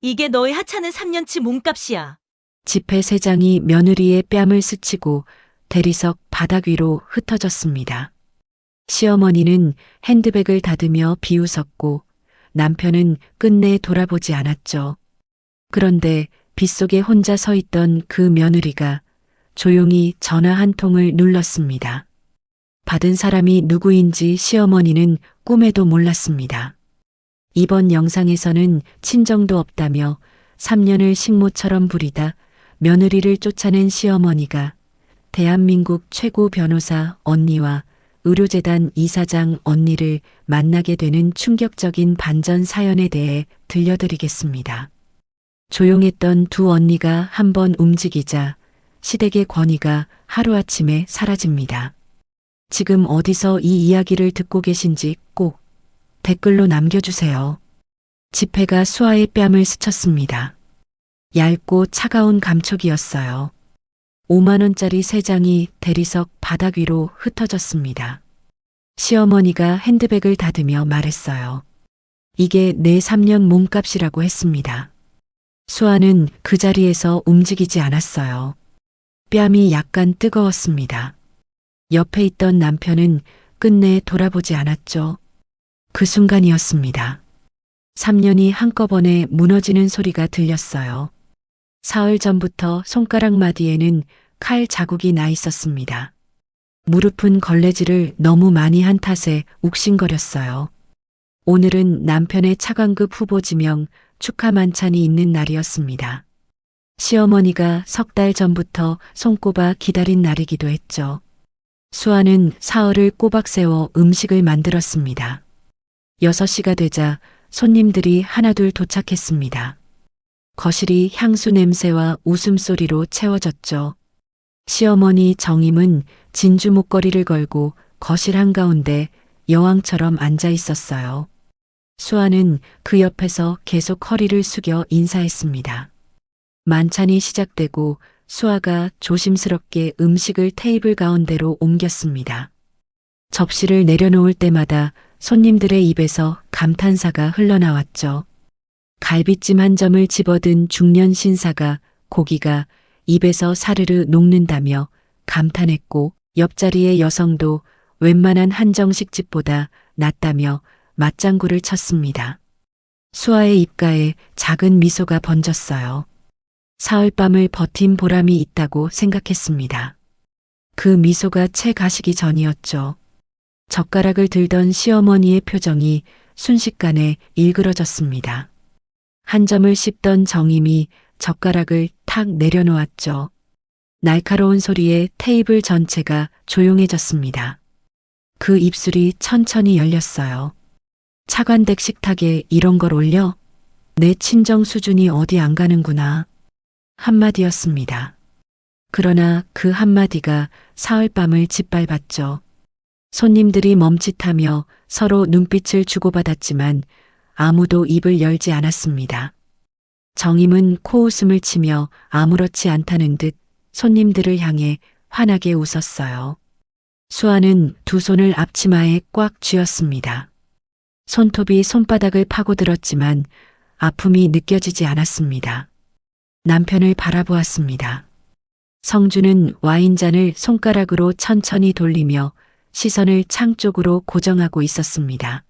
이게 너의 하찮은 3년치 몸값이야. 지폐 3장이 며느리의 뺨을 스치고 대리석 바닥 위로 흩어졌습니다. 시어머니는 핸드백을 닫으며 비웃었고 남편은 끝내 돌아보지 않았죠. 그런데 빗속에 혼자 서 있던 그 며느리가 조용히 전화 한 통을 눌렀습니다. 받은 사람이 누구인지 시어머니는 꿈에도 몰랐습니다. 이번 영상에서는 친정도 없다며 3년을 식모처럼 부리다 며느리를 쫓아낸 시어머니가 대한민국 최고 변호사 언니와 의료재단 이사장 언니를 만나게 되는 충격적인 반전 사연에 대해 들려드리겠습니다. 조용했던 두 언니가 한번 움직이자 시댁의 권위가 하루아침에 사라집니다. 지금 어디서 이 이야기를 듣고 계신지 꼭 댓글로 남겨주세요. 지폐가 수아의 뺨을 스쳤습니다. 얇고 차가운 감촉이었어요. 5만 원짜리 3장이 대리석 바닥 위로 흩어졌습니다. 시어머니가 핸드백을 닫으며 말했어요. 이게 내 3년 몸값이라고 했습니다. 수아는 그 자리에서 움직이지 않았어요. 뺨이 약간 뜨거웠습니다. 옆에 있던 남편은 끝내 돌아보지 않았죠. 그 순간이었습니다. 3년이 한꺼번에 무너지는 소리가 들렸어요. 사흘 전부터 손가락 마디에는 칼 자국이 나 있었습니다. 무릎은 걸레질을 너무 많이 한 탓에 욱신거렸어요. 오늘은 남편의 차관급 후보 지명 축하 만찬이 있는 날이었습니다. 시어머니가 3달 전부터 손꼽아 기다린 날이기도 했죠. 수아는 사흘을 꼬박 세워 음식을 만들었습니다. 6시가 되자 손님들이 하나둘 도착했습니다. 거실이 향수 냄새와 웃음소리로 채워졌죠. 시어머니 정임은 진주 목걸이를 걸고 거실 한가운데 여왕처럼 앉아 있었어요. 수아는 그 옆에서 계속 허리를 숙여 인사했습니다. 만찬이 시작되고 수아가 조심스럽게 음식을 테이블 가운데로 옮겼습니다. 접시를 내려놓을 때마다 손님들의 입에서 감탄사가 흘러나왔죠. 갈비찜 한 점을 집어든 중년 신사가 고기가 입에서 사르르 녹는다며 감탄했고 옆자리의 여성도 웬만한 한정식집보다 낫다며 맞장구를 쳤습니다. 수아의 입가에 작은 미소가 번졌어요. 사흘밤을 버틴 보람이 있다고 생각했습니다. 그 미소가 채 가시기 전이었죠. 젓가락을 들던 시어머니의 표정이 순식간에 일그러졌습니다. 한 점을 씹던 정임이 젓가락을 탁 내려놓았죠. 날카로운 소리에 테이블 전체가 조용해졌습니다. 그 입술이 천천히 열렸어요. 차관댁 식탁에 이런 걸 올려? 내 친정 수준이 어디 안 가는구나. 한마디였습니다. 그러나 그 한마디가 사흘밤을 짓밟았죠. 손님들이 멈칫하며 서로 눈빛을 주고받았지만 아무도 입을 열지 않았습니다. 정임은 코웃음을 치며 아무렇지 않다는 듯 손님들을 향해 환하게 웃었어요. 수아는 두 손을 앞치마에 꽉 쥐었습니다. 손톱이 손바닥을 파고들었지만 아픔이 느껴지지 않았습니다. 남편을 바라보았습니다. 성주는 와인잔을 손가락으로 천천히 돌리며 시선을 창 쪽으로 고정하고 있었습니다.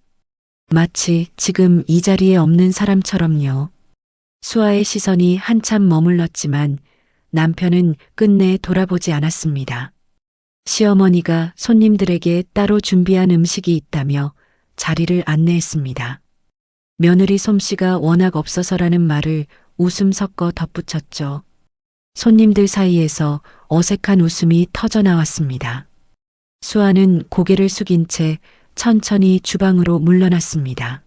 마치 지금 이 자리에 없는 사람처럼요. 수아의 시선이 한참 머물렀지만 남편은 끝내 돌아보지 않았습니다. 시어머니가 손님들에게 따로 준비한 음식이 있다며 자리를 안내했습니다. 며느리 솜씨가 워낙 없어서라는 말을 웃음 섞어 덧붙였죠. 손님들 사이에서 어색한 웃음이 터져나왔습니다. 수아는 고개를 숙인 채 천천히 주방으로 물러났습니다.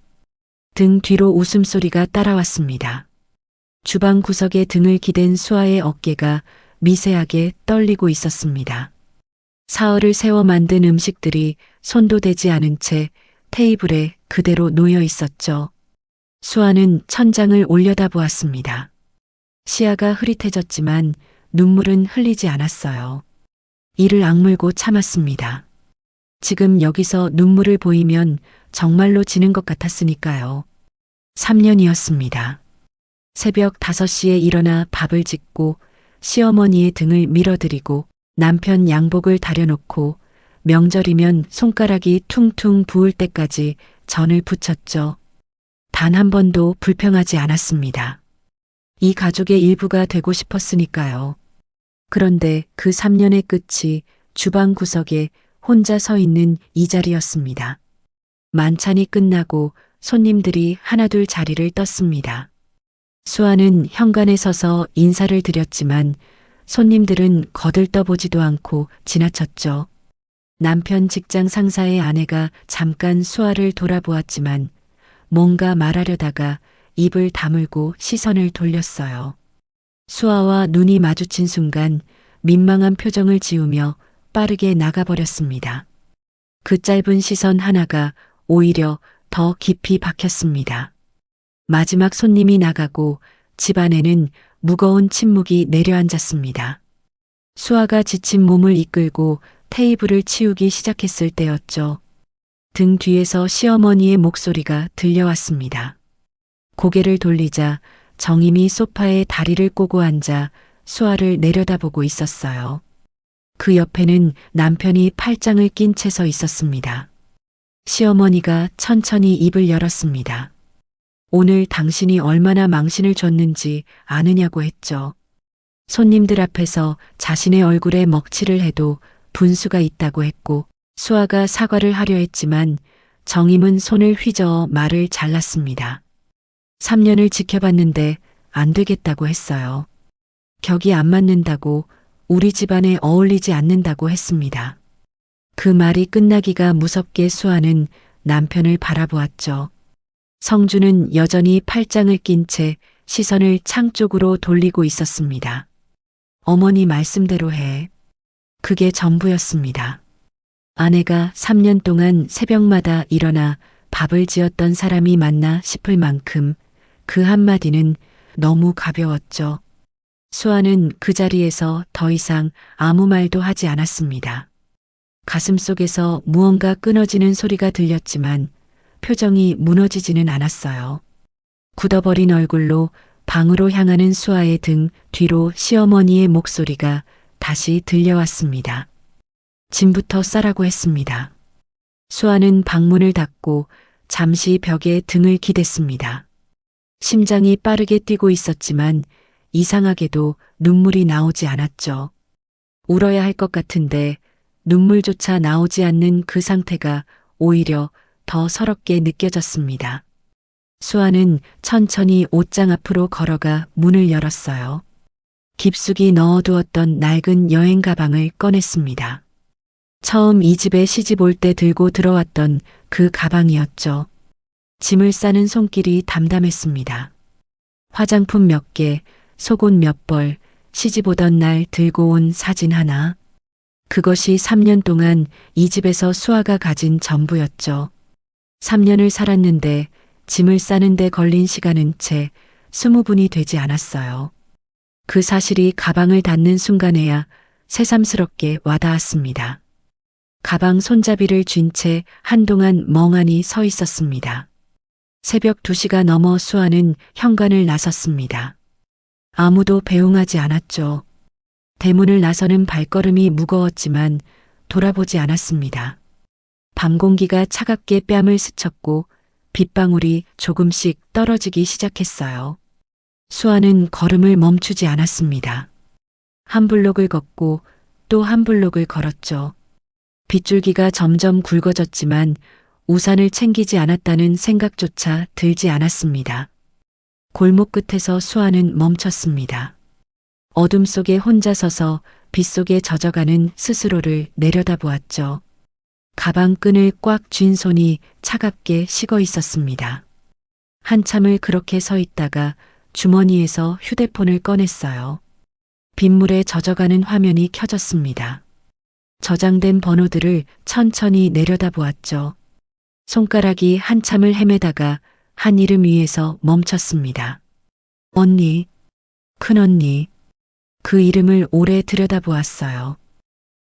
등 뒤로 웃음소리가 따라왔습니다. 주방 구석에 등을 기댄 수아의 어깨가 미세하게 떨리고 있었습니다. 사흘을 세워 만든 음식들이 손도 대지 않은 채 테이블에 그대로 놓여 있었죠. 수아는 천장을 올려다보았습니다. 시야가 흐릿해졌지만 눈물은 흘리지 않았어요. 이를 악물고 참았습니다. 지금 여기서 눈물을 보이면 정말로 지는 것 같았으니까요. 3년이었습니다. 새벽 5시에 일어나 밥을 짓고 시어머니의 등을 밀어드리고 남편 양복을 다려놓고 명절이면 손가락이 퉁퉁 부을 때까지 전을 부쳤죠. 단 한 번도 불평하지 않았습니다. 이 가족의 일부가 되고 싶었으니까요. 그런데 그 3년의 끝이 주방 구석에 혼자 서 있는 이 자리였습니다. 만찬이 끝나고 손님들이 하나둘 자리를 떴습니다. 수아는 현관에 서서 인사를 드렸지만 손님들은 거들떠보지도 않고 지나쳤죠. 남편 직장 상사의 아내가 잠깐 수아를 돌아보았지만 뭔가 말하려다가 입을 다물고 시선을 돌렸어요. 수아와 눈이 마주친 순간 민망한 표정을 지으며 빠르게 나가버렸습니다. 그 짧은 시선 하나가 오히려 더 깊이 박혔습니다. 마지막 손님이 나가고 집안에는 무거운 침묵이 내려앉았습니다. 수아가 지친 몸을 이끌고 테이블을 치우기 시작했을 때였죠. 등 뒤에서 시어머니의 목소리가 들려왔습니다. 고개를 돌리자 정임이 소파에 다리를 꼬고 앉아 수아를 내려다보고 있었어요. 그 옆에는 남편이 팔짱을 낀 채 서 있었습니다. 시어머니가 천천히 입을 열었습니다. 오늘 당신이 얼마나 망신을 줬는지 아느냐고 했죠. 손님들 앞에서 자신의 얼굴에 먹칠을 해도 분수가 있다고 했고 수아가 사과를 하려 했지만 정임은 손을 휘저어 말을 잘랐습니다. 3년을 지켜봤는데 안 되겠다고 했어요. 격이 안 맞는다고, 우리 집안에 어울리지 않는다고 했습니다. 그 말이 끝나기가 무섭게 수아는 남편을 바라보았죠. 성주는 여전히 팔짱을 낀 채 시선을 창 쪽으로 돌리고 있었습니다. 어머니 말씀대로 해. 그게 전부였습니다. 아내가 3년 동안 새벽마다 일어나 밥을 지었던 사람이 맞나 싶을 만큼 그 한마디는 너무 가벼웠죠. 수아는 그 자리에서 더 이상 아무 말도 하지 않았습니다. 가슴속에서 무언가 끊어지는 소리가 들렸지만 표정이 무너지지는 않았어요. 굳어버린 얼굴로 방으로 향하는 수아의 등 뒤로 시어머니의 목소리가 다시 들려왔습니다. 짐부터 싸라고 했습니다. 수아는 방문을 닫고 잠시 벽에 등을 기댔습니다. 심장이 빠르게 뛰고 있었지만 이상하게도 눈물이 나오지 않았죠. 울어야 할 것 같은데 눈물조차 나오지 않는 그 상태가 오히려 더 서럽게 느껴졌습니다. 수아는 천천히 옷장 앞으로 걸어가 문을 열었어요. 깊숙이 넣어두었던 낡은 여행 가방을 꺼냈습니다. 처음 이 집에 시집 올 때 들고 들어왔던 그 가방이었죠. 짐을 싸는 손길이 담담했습니다. 화장품 몇 개, 속옷 몇 벌, 시집 오던 날 들고 온 사진 하나. 그것이 3년 동안 이 집에서 수아가 가진 전부였죠. 3년을 살았는데 짐을 싸는 데 걸린 시간은 채 20분이 되지 않았어요. 그 사실이 가방을 닫는 순간에야 새삼스럽게 와닿았습니다. 가방 손잡이를 쥔 채 한동안 멍하니 서 있었습니다. 새벽 2시가 넘어 수아는 현관을 나섰습니다. 아무도 배웅하지 않았죠. 대문을 나서는 발걸음이 무거웠지만 돌아보지 않았습니다. 밤 공기가 차갑게 뺨을 스쳤고 빗방울이 조금씩 떨어지기 시작했어요. 수아는 걸음을 멈추지 않았습니다. 한 블록을 걷고 또 한 블록을 걸었죠. 빗줄기가 점점 굵어졌지만 우산을 챙기지 않았다는 생각조차 들지 않았습니다. 골목 끝에서 수아는 멈췄습니다. 어둠 속에 혼자 서서 빗속에 젖어가는 스스로를 내려다보았죠. 가방 끈을 꽉 쥔 손이 차갑게 식어 있었습니다. 한참을 그렇게 서 있다가 주머니에서 휴대폰을 꺼냈어요. 빗물에 젖어가는 화면이 켜졌습니다. 저장된 번호들을 천천히 내려다보았죠. 손가락이 한참을 헤매다가 한 이름 위에서 멈췄습니다. 언니, 큰언니. 그 이름을 오래 들여다보았어요.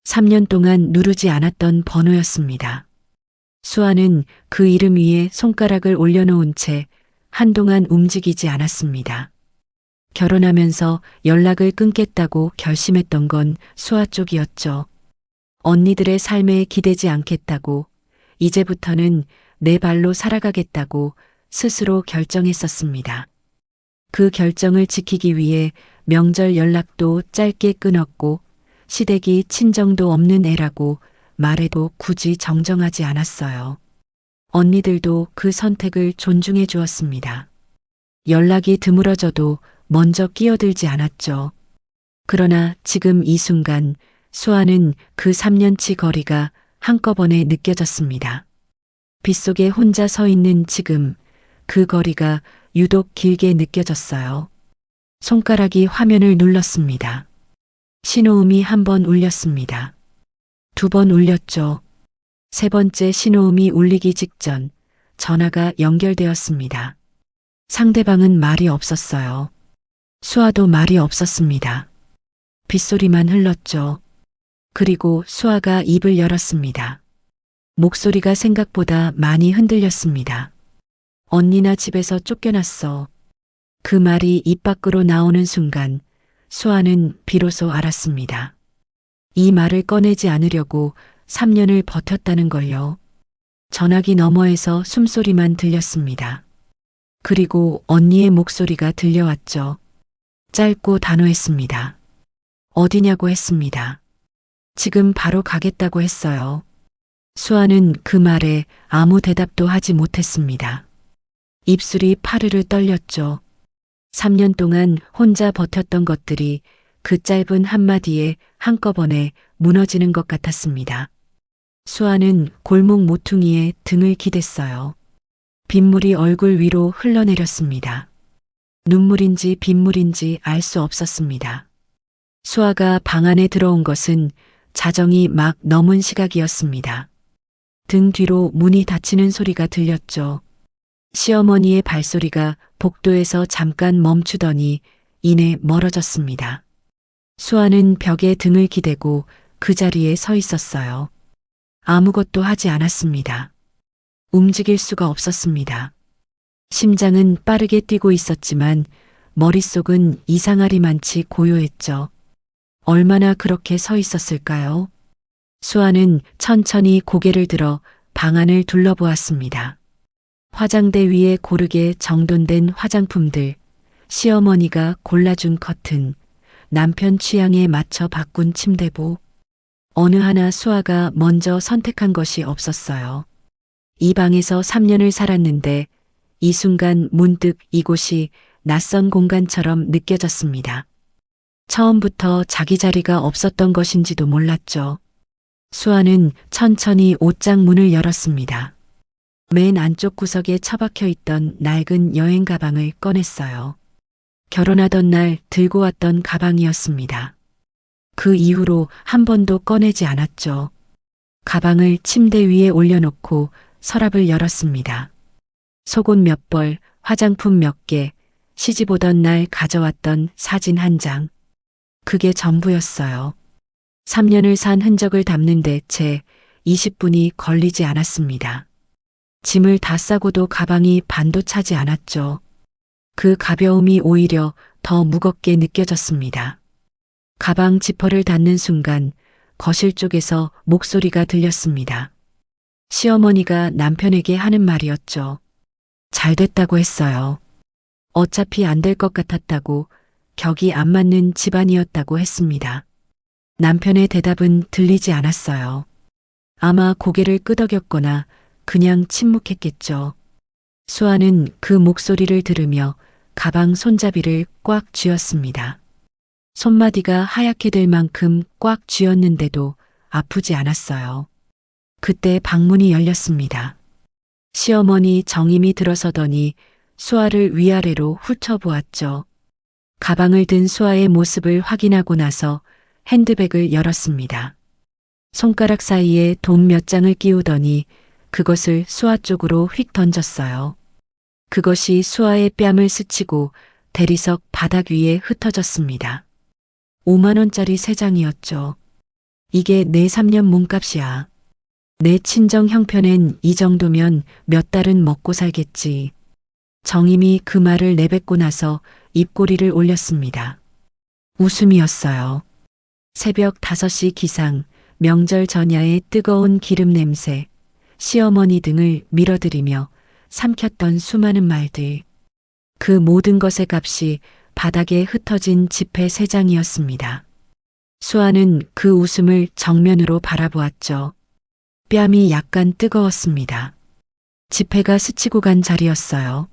3년 동안 누르지 않았던 번호였습니다. 수아는 그 이름 위에 손가락을 올려놓은 채 한동안 움직이지 않았습니다. 결혼하면서 연락을 끊겠다고 결심했던 건 수아 쪽이었죠. 언니들의 삶에 기대지 않겠다고, 이제부터는 내 발로 살아가겠다고 스스로 결정했었습니다. 그 결정을 지키기 위해 명절 연락도 짧게 끊었고, 시댁이 친정도 없는 애라고 말해도 굳이 정정하지 않았어요. 언니들도 그 선택을 존중해 주었습니다. 연락이 드물어져도 먼저 끼어들지 않았죠. 그러나 지금 이 순간 수아는 그 3년치 거리가 한꺼번에 느껴졌습니다. 빗속에 혼자 서 있는 지금 그 거리가 유독 길게 느껴졌어요. 손가락이 화면을 눌렀습니다. 신호음이 한 번 울렸습니다. 2번 울렸죠. 3번째 신호음이 울리기 직전 전화가 연결되었습니다. 상대방은 말이 없었어요. 수아도 말이 없었습니다. 빗소리만 흘렀죠. 그리고 수아가 입을 열었습니다. 목소리가 생각보다 많이 흔들렸습니다. 언니나 집에서 쫓겨났어. 그 말이 입 밖으로 나오는 순간 수아는 비로소 알았습니다. 이 말을 꺼내지 않으려고 3년을 버텼다는 걸요. 전화기 너머에서 숨소리만 들렸습니다. 그리고 언니의 목소리가 들려왔죠. 짧고 단호했습니다. 어디냐고 했습니다. 지금 바로 가겠다고 했어요. 수아는 그 말에 아무 대답도 하지 못했습니다. 입술이 파르르 떨렸죠. 3년 동안 혼자 버텼던 것들이 그 짧은 한마디에 한꺼번에 무너지는 것 같았습니다. 수아는 골목 모퉁이에 등을 기댔어요. 빗물이 얼굴 위로 흘러내렸습니다. 눈물인지 빗물인지 알 수 없었습니다. 수아가 방 안에 들어온 것은 자정이 막 넘은 시각이었습니다. 등 뒤로 문이 닫히는 소리가 들렸죠. 시어머니의 발소리가 복도에서 잠깐 멈추더니 이내 멀어졌습니다. 수아는 벽에 등을 기대고 그 자리에 서 있었어요. 아무것도 하지 않았습니다. 움직일 수가 없었습니다. 심장은 빠르게 뛰고 있었지만 머릿속은 이상하리만치 고요했죠. 얼마나 그렇게 서 있었을까요? 수아는 천천히 고개를 들어 방 안을 둘러보았습니다. 화장대 위에 고르게 정돈된 화장품들, 시어머니가 골라준 커튼, 남편 취향에 맞춰 바꾼 침대보. 어느 하나 수아가 먼저 선택한 것이 없었어요. 이 방에서 3년을 살았는데 이 순간 문득 이곳이 낯선 공간처럼 느껴졌습니다. 처음부터 자기 자리가 없었던 것인지도 몰랐죠. 수아는 천천히 옷장 문을 열었습니다. 맨 안쪽 구석에 처박혀 있던 낡은 여행 가방을 꺼냈어요. 결혼하던 날 들고 왔던 가방이었습니다. 그 이후로 한 번도 꺼내지 않았죠. 가방을 침대 위에 올려놓고 서랍을 열었습니다. 속옷 몇 벌, 화장품 몇 개, 시집 오던 날 가져왔던 사진 한 장. 그게 전부였어요. 3년을 산 흔적을 담는데 채 20분이 걸리지 않았습니다. 짐을 다 싸고도 가방이 반도 차지 않았죠. 그 가벼움이 오히려 더 무겁게 느껴졌습니다. 가방 지퍼를 닫는 순간 거실 쪽에서 목소리가 들렸습니다. 시어머니가 남편에게 하는 말이었죠. 잘 됐다고 했어요. 어차피 안 될 것 같았다고, 격이 안 맞는 집안이었다고 했습니다. 남편의 대답은 들리지 않았어요. 아마 고개를 끄덕였거나 그냥 침묵했겠죠. 수아는 그 목소리를 들으며 가방 손잡이를 꽉 쥐었습니다. 손마디가 하얗게 될 만큼 꽉 쥐었는데도 아프지 않았어요. 그때 방문이 열렸습니다. 시어머니 정임이 들어서더니 수아를 위아래로 훑어보았죠. 가방을 든 수아의 모습을 확인하고 나서 핸드백을 열었습니다. 손가락 사이에 돈 몇 장을 끼우더니 그것을 수아 쪽으로 휙 던졌어요. 그것이 수아의 뺨을 스치고 대리석 바닥 위에 흩어졌습니다. 5만 원짜리 3장이었죠. 이게 내 3년 몸값이야. 내 친정 형편엔 이 정도면 몇 달은 먹고 살겠지. 정임이 그 말을 내뱉고 나서 입꼬리를 올렸습니다. 웃음이었어요. 새벽 5시 기상, 명절 전야의 뜨거운 기름 냄새, 시어머니 등을 밀어들이며 삼켰던 수많은 말들. 그 모든 것의 값이 바닥에 흩어진 지폐 3장이었습니다. 수아는 그 웃음을 정면으로 바라보았죠. 뺨이 약간 뜨거웠습니다. 지폐가 스치고 간 자리였어요.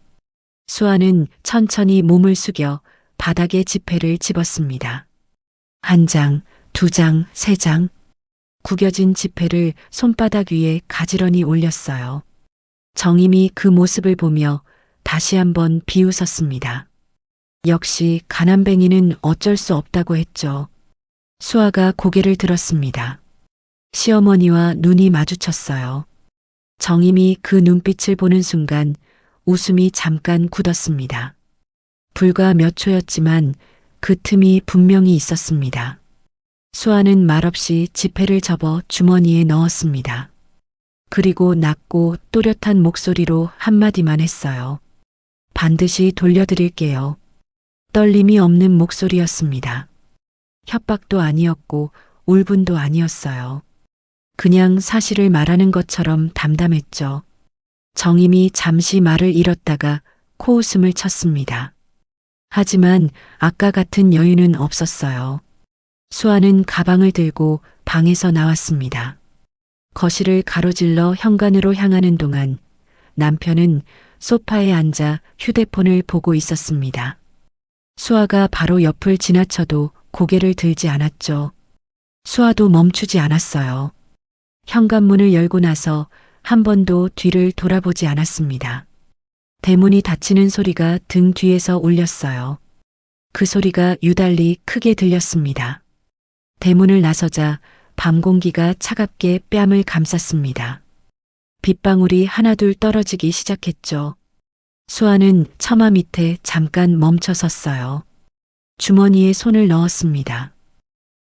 수아는 천천히 몸을 숙여 바닥에 지폐를 집었습니다. 1장, 2장, 3장. 구겨진 지폐를 손바닥 위에 가지런히 올렸어요. 정임이 그 모습을 보며 다시 한번 비웃었습니다. 역시 가난뱅이는 어쩔 수 없다고 했죠. 수아가 고개를 들었습니다. 시어머니와 눈이 마주쳤어요. 정임이 그 눈빛을 보는 순간 웃음이 잠깐 굳었습니다. 불과 몇 초였지만 그 틈이 분명히 있었습니다. 수아는 말없이 지폐를 접어 주머니에 넣었습니다. 그리고 낮고 또렷한 목소리로 한마디만 했어요. 반드시 돌려드릴게요. 떨림이 없는 목소리였습니다. 협박도 아니었고 울분도 아니었어요. 그냥 사실을 말하는 것처럼 담담했죠. 정임이 잠시 말을 잃었다가 코웃음을 쳤습니다. 하지만 아까 같은 여유는 없었어요. 수아는 가방을 들고 방에서 나왔습니다. 거실을 가로질러 현관으로 향하는 동안 남편은 소파에 앉아 휴대폰을 보고 있었습니다. 수아가 바로 옆을 지나쳐도 고개를 들지 않았죠. 수아도 멈추지 않았어요. 현관문을 열고 나서 한 번도 뒤를 돌아보지 않았습니다. 대문이 닫히는 소리가 등 뒤에서 울렸어요. 그 소리가 유달리 크게 들렸습니다. 대문을 나서자 밤 공기가 차갑게 뺨을 감쌌습니다. 빗방울이 하나둘 떨어지기 시작했죠. 수아는 처마 밑에 잠깐 멈춰 섰어요. 주머니에 손을 넣었습니다.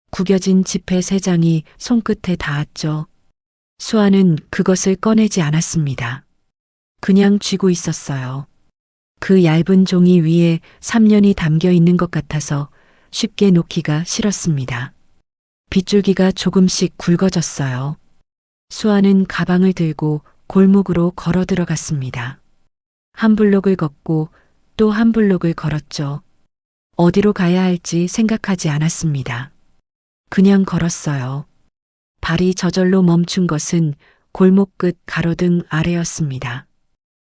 구겨진 지폐 3장이 손끝에 닿았죠. 수아는 그것을 꺼내지 않았습니다. 그냥 쥐고 있었어요. 그 얇은 종이 위에 3년이 담겨 있는 것 같아서 쉽게 놓기가 싫었습니다. 빗줄기가 조금씩 굵어졌어요. 수아는 가방을 들고 골목으로 걸어 들어갔습니다. 한 블록을 걷고 또 한 블록을 걸었죠. 어디로 가야 할지 생각하지 않았습니다. 그냥 걸었어요. 발이 저절로 멈춘 것은 골목 끝 가로등 아래였습니다.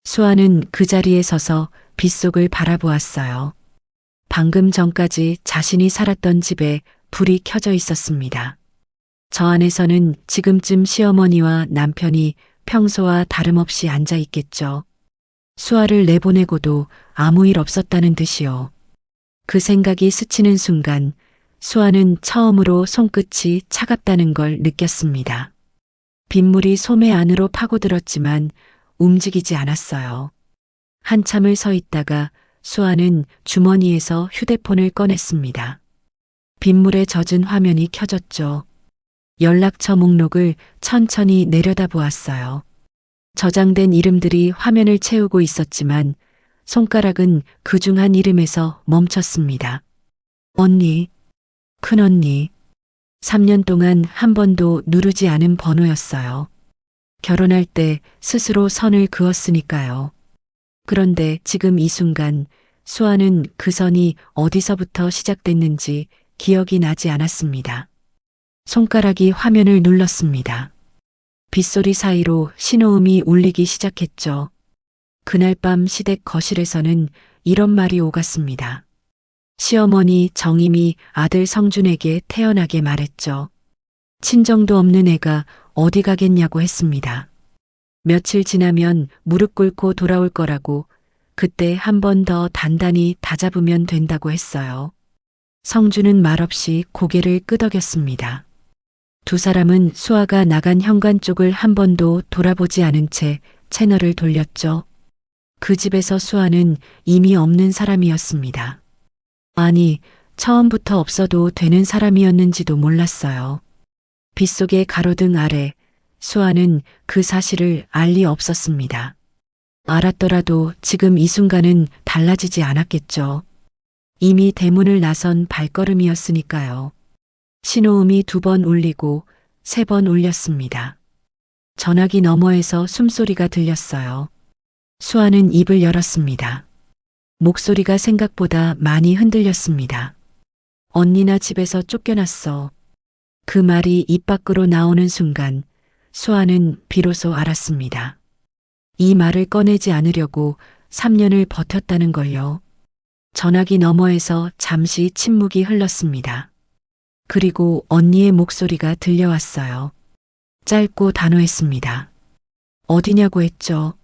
수아는 그 자리에 서서 빗속을 바라보았어요. 방금 전까지 자신이 살았던 집에 불이 켜져 있었습니다. 저 안에서는 지금쯤 시어머니와 남편이 평소와 다름없이 앉아 있겠죠. 수아를 내보내고도 아무 일 없었다는 듯이요. 그 생각이 스치는 순간 수아는 처음으로 손끝이 차갑다는 걸 느꼈습니다. 빗물이 소매 안으로 파고들었지만 움직이지 않았어요. 한참을 서 있다가 수아는 주머니에서 휴대폰을 꺼냈습니다. 빗물에 젖은 화면이 켜졌죠. 연락처 목록을 천천히 내려다보았어요. 저장된 이름들이 화면을 채우고 있었지만 손가락은 그중 한 이름에서 멈췄습니다. 언니, 큰언니. 3년 동안 한 번도 누르지 않은 번호였어요. 결혼할 때 스스로 선을 그었으니까요. 그런데 지금 이 순간 수아는 그 선이 어디서부터 시작됐는지 기억이 나지 않았습니다. 손가락이 화면을 눌렀습니다. 빗소리 사이로 신호음이 울리기 시작했죠. 그날 밤 시댁 거실에서는 이런 말이 오갔습니다. 시어머니 정임이 아들 성준에게 태연하게 말했죠. 친정도 없는 애가 어디 가겠냐고 했습니다. 며칠 지나면 무릎 꿇고 돌아올 거라고 그때 한 번 더 단단히 다잡으면 된다고 했어요. 성준은 말없이 고개를 끄덕였습니다. 두 사람은 수아가 나간 현관 쪽을 한 번도 돌아보지 않은 채 채널을 돌렸죠. 그 집에서 수아는 이미 없는 사람이었습니다. 아니, 처음부터 없어도 되는 사람이었는지도 몰랐어요. 빗속의 가로등 아래 수아는 그 사실을 알 리 없었습니다. 알았더라도 지금 이 순간은 달라지지 않았겠죠. 이미 대문을 나선 발걸음이었으니까요. 신호음이 2번 울리고 3번 울렸습니다. 전화기 너머에서 숨소리가 들렸어요. 수아는 입을 열었습니다. 목소리가 생각보다 많이 흔들렸습니다. 언니 나 집에서 쫓겨났어. 그 말이 입 밖으로 나오는 순간 수아는 비로소 알았습니다. 이 말을 꺼내지 않으려고 3년을 버텼다는 걸요. 전화기 너머에서 잠시 침묵이 흘렀습니다. 그리고 언니의 목소리가 들려왔어요. 짧고 단호했습니다. 어디냐고 했죠?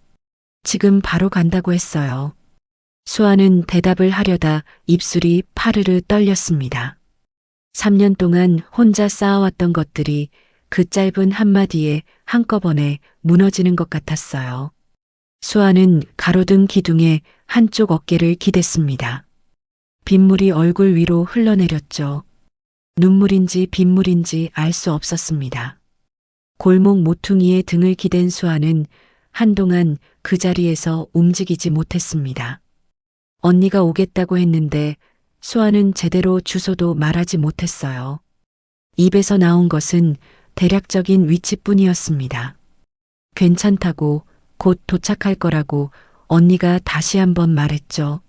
지금 바로 간다고 했어요. 수아는 대답을 하려다 입술이 파르르 떨렸습니다. 3년 동안 혼자 쌓아왔던 것들이 그 짧은 한마디에 한꺼번에 무너지는 것 같았어요. 수아는 가로등 기둥에 한쪽 어깨를 기댔습니다. 빗물이 얼굴 위로 흘러내렸죠. 눈물인지 빗물인지 알 수 없었습니다. 골목 모퉁이에 등을 기댄 수아는 한동안 그 자리에서 움직이지 못했습니다. 언니가 오겠다고 했는데 수아는 제대로 주소도 말하지 못했어요. 입에서 나온 것은 대략적인 위치뿐이었습니다. 괜찮다고, 곧 도착할 거라고 언니가 다시 한번 말했죠.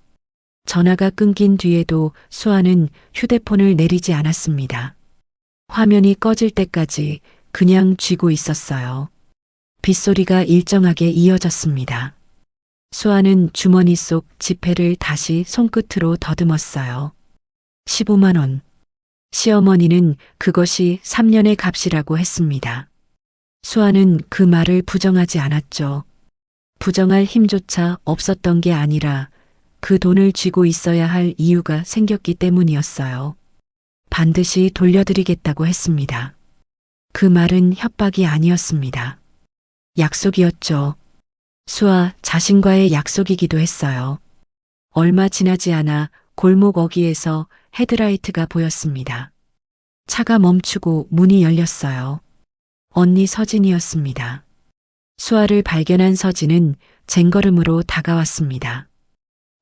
전화가 끊긴 뒤에도 수아는 휴대폰을 내리지 않았습니다. 화면이 꺼질 때까지 그냥 쥐고 있었어요. 빗소리가 일정하게 이어졌습니다. 수아는 주머니 속 지폐를 다시 손끝으로 더듬었어요. 15만 원. 시어머니는 그것이 3년의 값이라고 했습니다. 수아는 그 말을 부정하지 않았죠. 부정할 힘조차 없었던 게 아니라 그 돈을 쥐고 있어야 할 이유가 생겼기 때문이었어요. 반드시 돌려드리겠다고 했습니다. 그 말은 협박이 아니었습니다. 약속이었죠. 수아 자신과의 약속이기도 했어요. 얼마 지나지 않아 골목 어귀에서 헤드라이트가 보였습니다. 차가 멈추고 문이 열렸어요. 언니 서진이었습니다. 수아를 발견한 서진은 쟁걸음으로 다가왔습니다.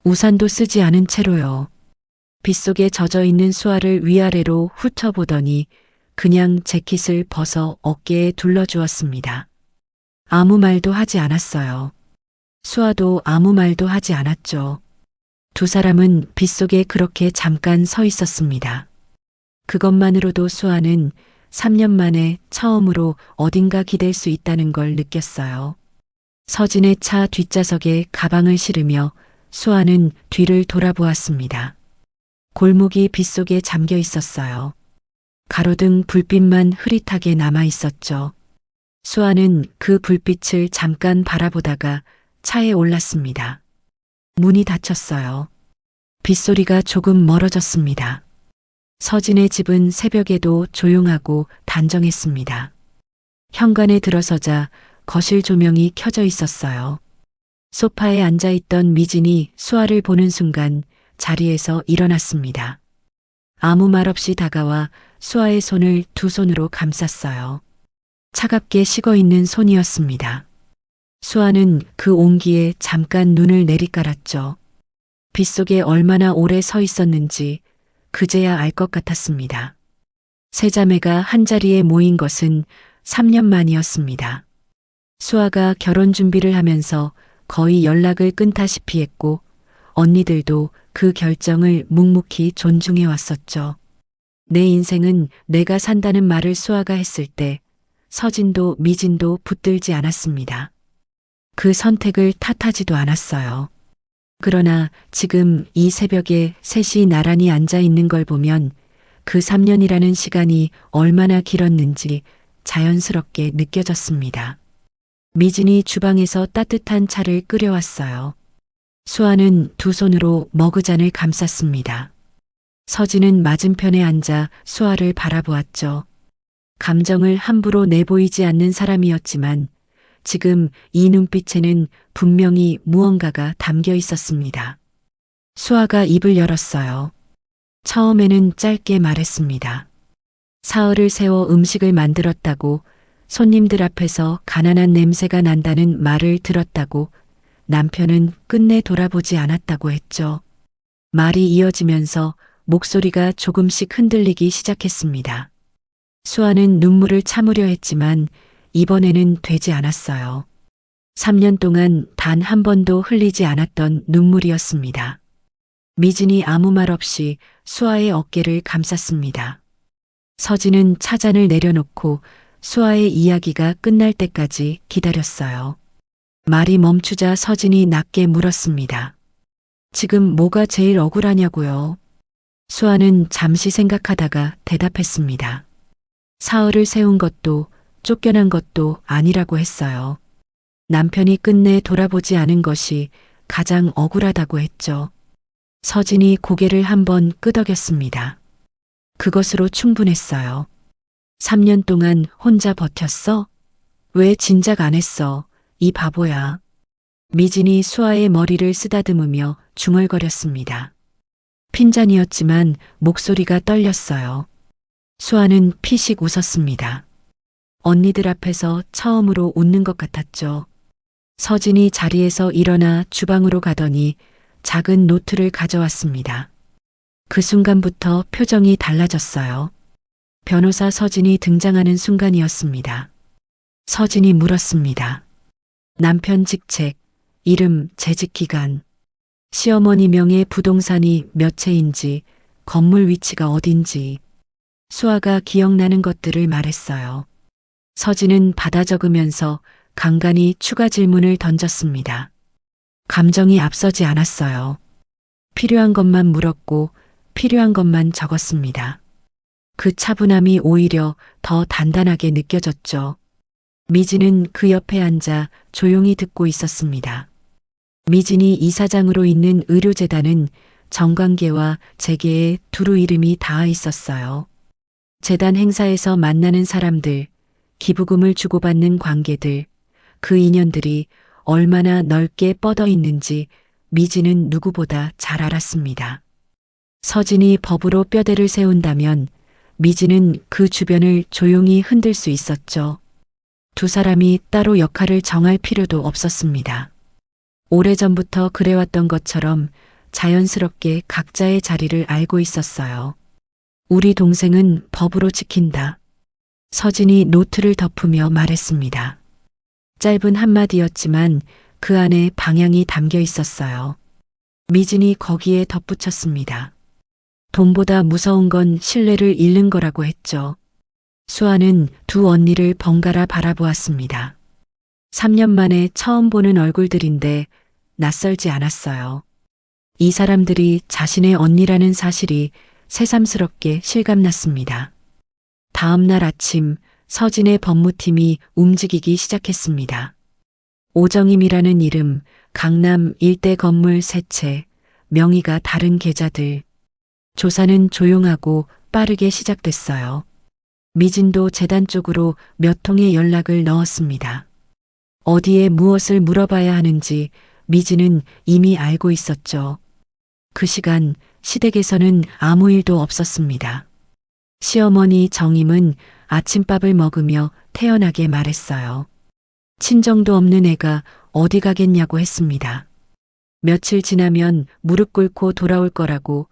우산도 쓰지 않은 채로요. 빗속에 젖어 있는 수아를 위아래로 훑어보더니 그냥 재킷을 벗어 어깨에 둘러주었습니다. 아무 말도 하지 않았어요. 수아도 아무 말도 하지 않았죠. 두 사람은 빗속에 그렇게 잠깐 서 있었습니다. 그것만으로도 수아는 3년 만에 처음으로 어딘가 기댈 수 있다는 걸 느꼈어요. 서진의 차 뒷좌석에 가방을 실으며 수아는 뒤를 돌아보았습니다. 골목이 빗속에 잠겨 있었어요. 가로등 불빛만 흐릿하게 남아 있었죠. 수아는 그 불빛을 잠깐 바라보다가 차에 올랐습니다. 문이 닫혔어요. 빗소리가 조금 멀어졌습니다. 서진의 집은 새벽에도 조용하고 단정했습니다. 현관에 들어서자 거실 조명이 켜져 있었어요. 소파에 앉아있던 미진이 수아를 보는 순간 자리에서 일어났습니다. 아무 말 없이 다가와 수아의 손을 두 손으로 감쌌어요. 차갑게 식어있는 손이었습니다. 수아는 그 온기에 잠깐 눈을 내리깔았죠. 빗속에 얼마나 오래 서 있었는지 그제야 알 것 같았습니다. 세 자매가 한자리에 모인 것은 3년 만이었습니다. 수아가 결혼 준비를 하면서 거의 연락을 끊다시피 했고 언니들도 그 결정을 묵묵히 존중해 왔었죠. 내 인생은 내가 산다는 말을 수아가 했을 때 서진도 미진도 붙들지 않았습니다. 그 선택을 탓하지도 않았어요. 그러나 지금 이 새벽에 셋이 나란히 앉아 있는 걸 보면 그 3년이라는 시간이 얼마나 길었는지 자연스럽게 느껴졌습니다. 미진이 주방에서 따뜻한 차를 끓여왔어요. 수아는 두 손으로 머그잔을 감쌌습니다. 서진은 맞은편에 앉아 수아를 바라보았죠. 감정을 함부로 내보이지 않는 사람이었지만 지금 이 눈빛에는 분명히 무언가가 담겨 있었습니다. 수아가 입을 열었어요. 처음에는 짧게 말했습니다. 사흘을 세워 음식을 만들었다고, 손님들 앞에서 가난한 냄새가 난다는 말을 들었다고, 남편은 끝내 돌아보지 않았다고 했죠. 말이 이어지면서 목소리가 조금씩 흔들리기 시작했습니다. 수아는 눈물을 참으려 했지만 이번에는 되지 않았어요. 3년 동안 단 한 번도 흘리지 않았던 눈물이었습니다. 미진이 아무 말 없이 수아의 어깨를 감쌌습니다. 서진은 차잔을 내려놓고 수아의 이야기가 끝날 때까지 기다렸어요. 말이 멈추자 서진이 낮게 물었습니다. 지금 뭐가 제일 억울하냐고요? 수아는 잠시 생각하다가 대답했습니다. 사흘을 세운 것도 쫓겨난 것도 아니라고 했어요. 남편이 끝내 돌아보지 않은 것이 가장 억울하다고 했죠. 서진이 고개를 한번 끄덕였습니다. 그것으로 충분했어요. 3년 동안 혼자 버텼어? 왜 진작 안 했어? 이 바보야. 미진이 수아의 머리를 쓰다듬으며 중얼거렸습니다. 핀잔이었지만 목소리가 떨렸어요. 수아는 피식 웃었습니다. 언니들 앞에서 처음으로 웃는 것 같았죠. 서진이 자리에서 일어나 주방으로 가더니 작은 노트를 가져왔습니다. 그 순간부터 표정이 달라졌어요. 변호사 서진이 등장하는 순간이었습니다. 서진이 물었습니다. 남편 직책, 이름, 재직기간, 시어머니 명의 부동산이 몇 채인지, 건물 위치가 어딘지. 수아가 기억나는 것들을 말했어요. 서진은 받아 적으면서 간간히 추가 질문을 던졌습니다. 감정이 앞서지 않았어요. 필요한 것만 물었고 필요한 것만 적었습니다. 그 차분함이 오히려 더 단단하게 느껴졌죠. 미진은 그 옆에 앉아 조용히 듣고 있었습니다. 미진이 이사장으로 있는 의료재단은 정관계와 재계에 두루 이름이 닿아 있었어요. 재단 행사에서 만나는 사람들, 기부금을 주고받는 관계들, 그 인연들이 얼마나 넓게 뻗어 있는지 미진은 누구보다 잘 알았습니다. 서진이 법으로 뼈대를 세운다면 미진은 그 주변을 조용히 흔들 수 있었죠. 두 사람이 따로 역할을 정할 필요도 없었습니다. 오래전부터 그래왔던 것처럼 자연스럽게 각자의 자리를 알고 있었어요. 우리 동생은 법으로 지킨다. 서진이 노트를 덮으며 말했습니다. 짧은 한마디였지만 그 안에 방향이 담겨 있었어요. 미진이 거기에 덧붙였습니다. 돈보다 무서운 건 신뢰를 잃는 거라고 했죠. 수아는 두 언니를 번갈아 바라보았습니다. 3년 만에 처음 보는 얼굴들인데 낯설지 않았어요. 이 사람들이 자신의 언니라는 사실이 새삼스럽게 실감났습니다. 다음 날 아침 서진의 법무팀이 움직이기 시작했습니다. 오정임이라는 이름, 강남 일대 건물 3채, 명의가 다른 계좌들. 조사는 조용하고 빠르게 시작됐어요. 미진도 재단 쪽으로 몇 통의 연락을 넣었습니다. 어디에 무엇을 물어봐야 하는지 미진은 이미 알고 있었죠. 그 시간 시댁에서는 아무 일도 없었습니다. 시어머니 정임은 아침밥을 먹으며 태연하게 말했어요. 친정도 없는 애가 어디 가겠냐고 했습니다. 며칠 지나면 무릎 꿇고 돌아올 거라고,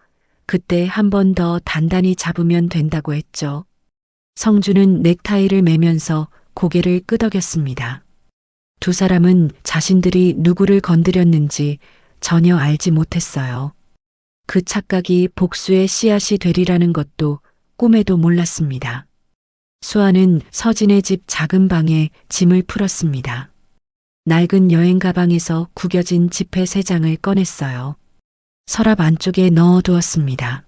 그때 한 번 더 단단히 잡으면 된다고 했죠. 성주는 넥타이를 매면서 고개를 끄덕였습니다. 두 사람은 자신들이 누구를 건드렸는지 전혀 알지 못했어요. 그 착각이 복수의 씨앗이 되리라는 것도 꿈에도 몰랐습니다. 수아는 서진의 집 작은 방에 짐을 풀었습니다. 낡은 여행 가방에서 구겨진 지폐 3장을 꺼냈어요. 서랍 안쪽에 넣어두었습니다.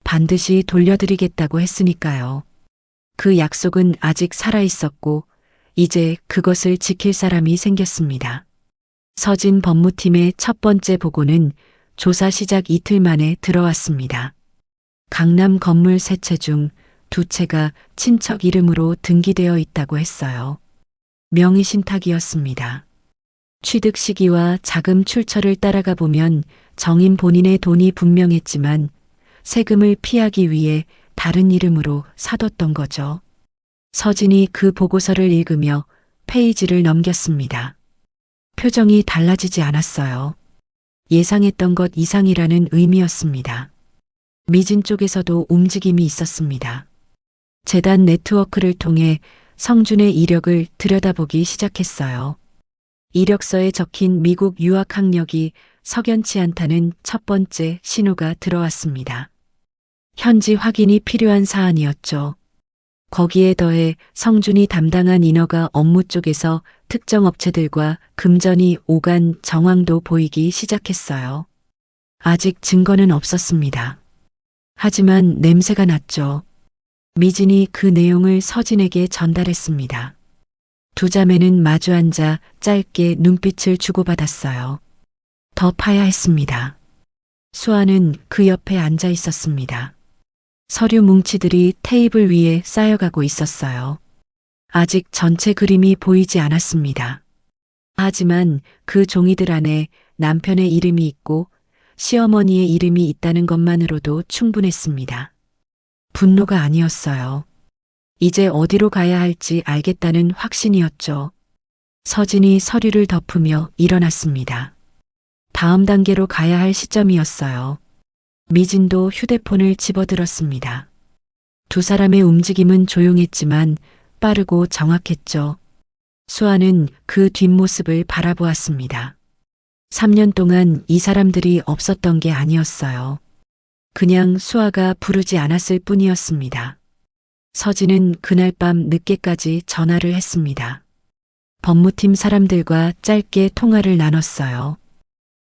반드시 돌려드리겠다고 했으니까요. 그 약속은 아직 살아있었고 이제 그것을 지킬 사람이 생겼습니다. 서진 법무팀의 첫 번째 보고는 조사 시작 이틀 만에 들어왔습니다. 강남 건물 3채 중 2채가 친척 이름으로 등기되어 있다고 했어요. 명의 신탁이었습니다. 취득 시기와 자금 출처를 따라가 보면 정인 본인의 돈이 분명했지만 세금을 피하기 위해 다른 이름으로 사뒀던 거죠. 서진이 그 보고서를 읽으며 페이지를 넘겼습니다. 표정이 달라지지 않았어요. 예상했던 것 이상이라는 의미였습니다. 미진 쪽에서도 움직임이 있었습니다. 재단 네트워크를 통해 성준의 이력을 들여다보기 시작했어요. 이력서에 적힌 미국 유학 학력이 석연치 않다는 첫 번째 신호가 들어왔습니다. 현지 확인이 필요한 사안이었죠. 거기에 더해 성준이 담당한 인허가 업무 쪽에서 특정 업체들과 금전이 오간 정황도 보이기 시작했어요. 아직 증거는 없었습니다. 하지만 냄새가 났죠. 미진이 그 내용을 서진에게 전달했습니다. 두 자매는 마주 앉아 짧게 눈빛을 주고받았어요. 더 파야 했습니다. 수아는 그 옆에 앉아 있었습니다. 서류 뭉치들이 테이블 위에 쌓여가고 있었어요. 아직 전체 그림이 보이지 않았습니다. 하지만 그 종이들 안에 남편의 이름이 있고 시어머니의 이름이 있다는 것만으로도 충분했습니다. 분노가 아니었어요. 이제 어디로 가야 할지 알겠다는 확신이었죠. 서진이 서류를 덮으며 일어났습니다. 다음 단계로 가야 할 시점이었어요. 미진도 휴대폰을 집어들었습니다. 두 사람의 움직임은 조용했지만 빠르고 정확했죠. 수아는 그 뒷모습을 바라보았습니다. 3년 동안 이 사람들이 없었던 게 아니었어요. 그냥 수아가 부르지 않았을 뿐이었습니다. 서진은 그날 밤 늦게까지 전화를 했습니다. 법무팀 사람들과 짧게 통화를 나눴어요.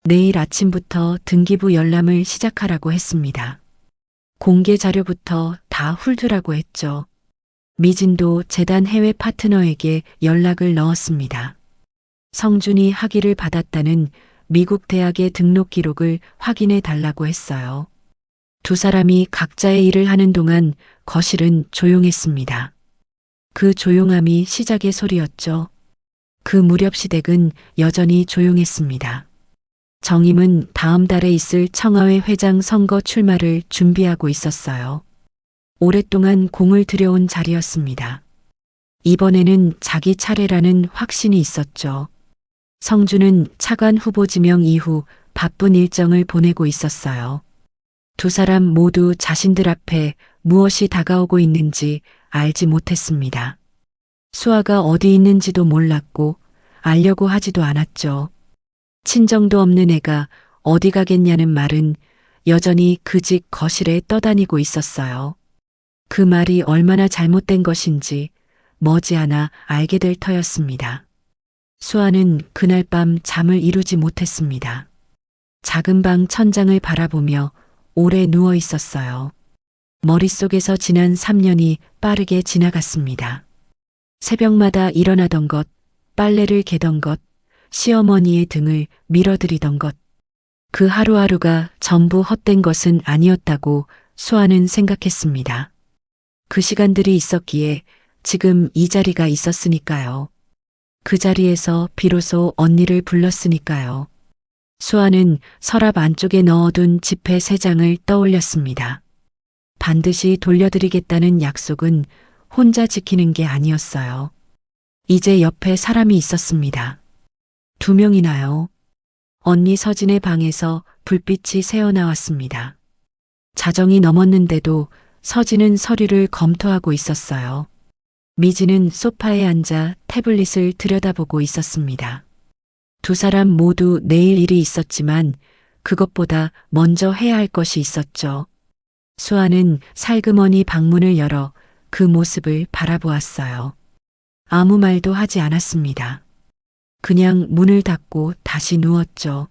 내일 아침부터 등기부 열람을 시작하라고 했습니다. 공개 자료부터 다 훑으라고 했죠. 미진도 재단 해외 파트너에게 연락을 넣었습니다. 성준이 학위를 받았다는 미국 대학의 등록 기록을 확인해 달라고 했어요. 두 사람이 각자의 일을 하는 동안 거실은 조용했습니다. 그 조용함이 시작의 소리였죠. 그 무렵 시댁은 여전히 조용했습니다. 정임은 다음 달에 있을 청와회 회장 선거 출마를 준비하고 있었어요. 오랫동안 공을 들여온 자리였습니다. 이번에는 자기 차례라는 확신이 있었죠. 성준은 차관 후보 지명 이후 바쁜 일정을 보내고 있었어요. 두 사람 모두 자신들 앞에 무엇이 다가오고 있는지 알지 못했습니다. 수아가 어디 있는지도 몰랐고 알려고 하지도 않았죠. 친정도 없는 애가 어디 가겠냐는 말은 여전히 그 집 거실에 떠다니고 있었어요. 그 말이 얼마나 잘못된 것인지 머지않아 알게 될 터였습니다. 수아는 그날 밤 잠을 이루지 못했습니다. 작은 방 천장을 바라보며 오래 누워 있었어요. 머릿속에서 지난 3년이 빠르게 지나갔습니다. 새벽마다 일어나던 것, 빨래를 개던 것, 시어머니의 등을 밀어드리던 것. 그 하루하루가 전부 헛된 것은 아니었다고 수아는 생각했습니다. 그 시간들이 있었기에 지금 이 자리가 있었으니까요. 그 자리에서 비로소 언니를 불렀으니까요. 수아는 서랍 안쪽에 넣어둔 지폐 3장을 떠올렸습니다. 반드시 돌려드리겠다는 약속은 혼자 지키는 게 아니었어요. 이제 옆에 사람이 있었습니다. 2명이나요. 언니 서진의 방에서 불빛이 새어나왔습니다. 자정이 넘었는데도 서진은 서류를 검토하고 있었어요. 미진은 소파에 앉아 태블릿을 들여다보고 있었습니다. 두 사람 모두 내일 일이 있었지만 그것보다 먼저 해야 할 것이 있었죠. 수아는 살그머니 방문을 열어 그 모습을 바라보았어요. 아무 말도 하지 않았습니다. 그냥 문을 닫고 다시 누웠죠.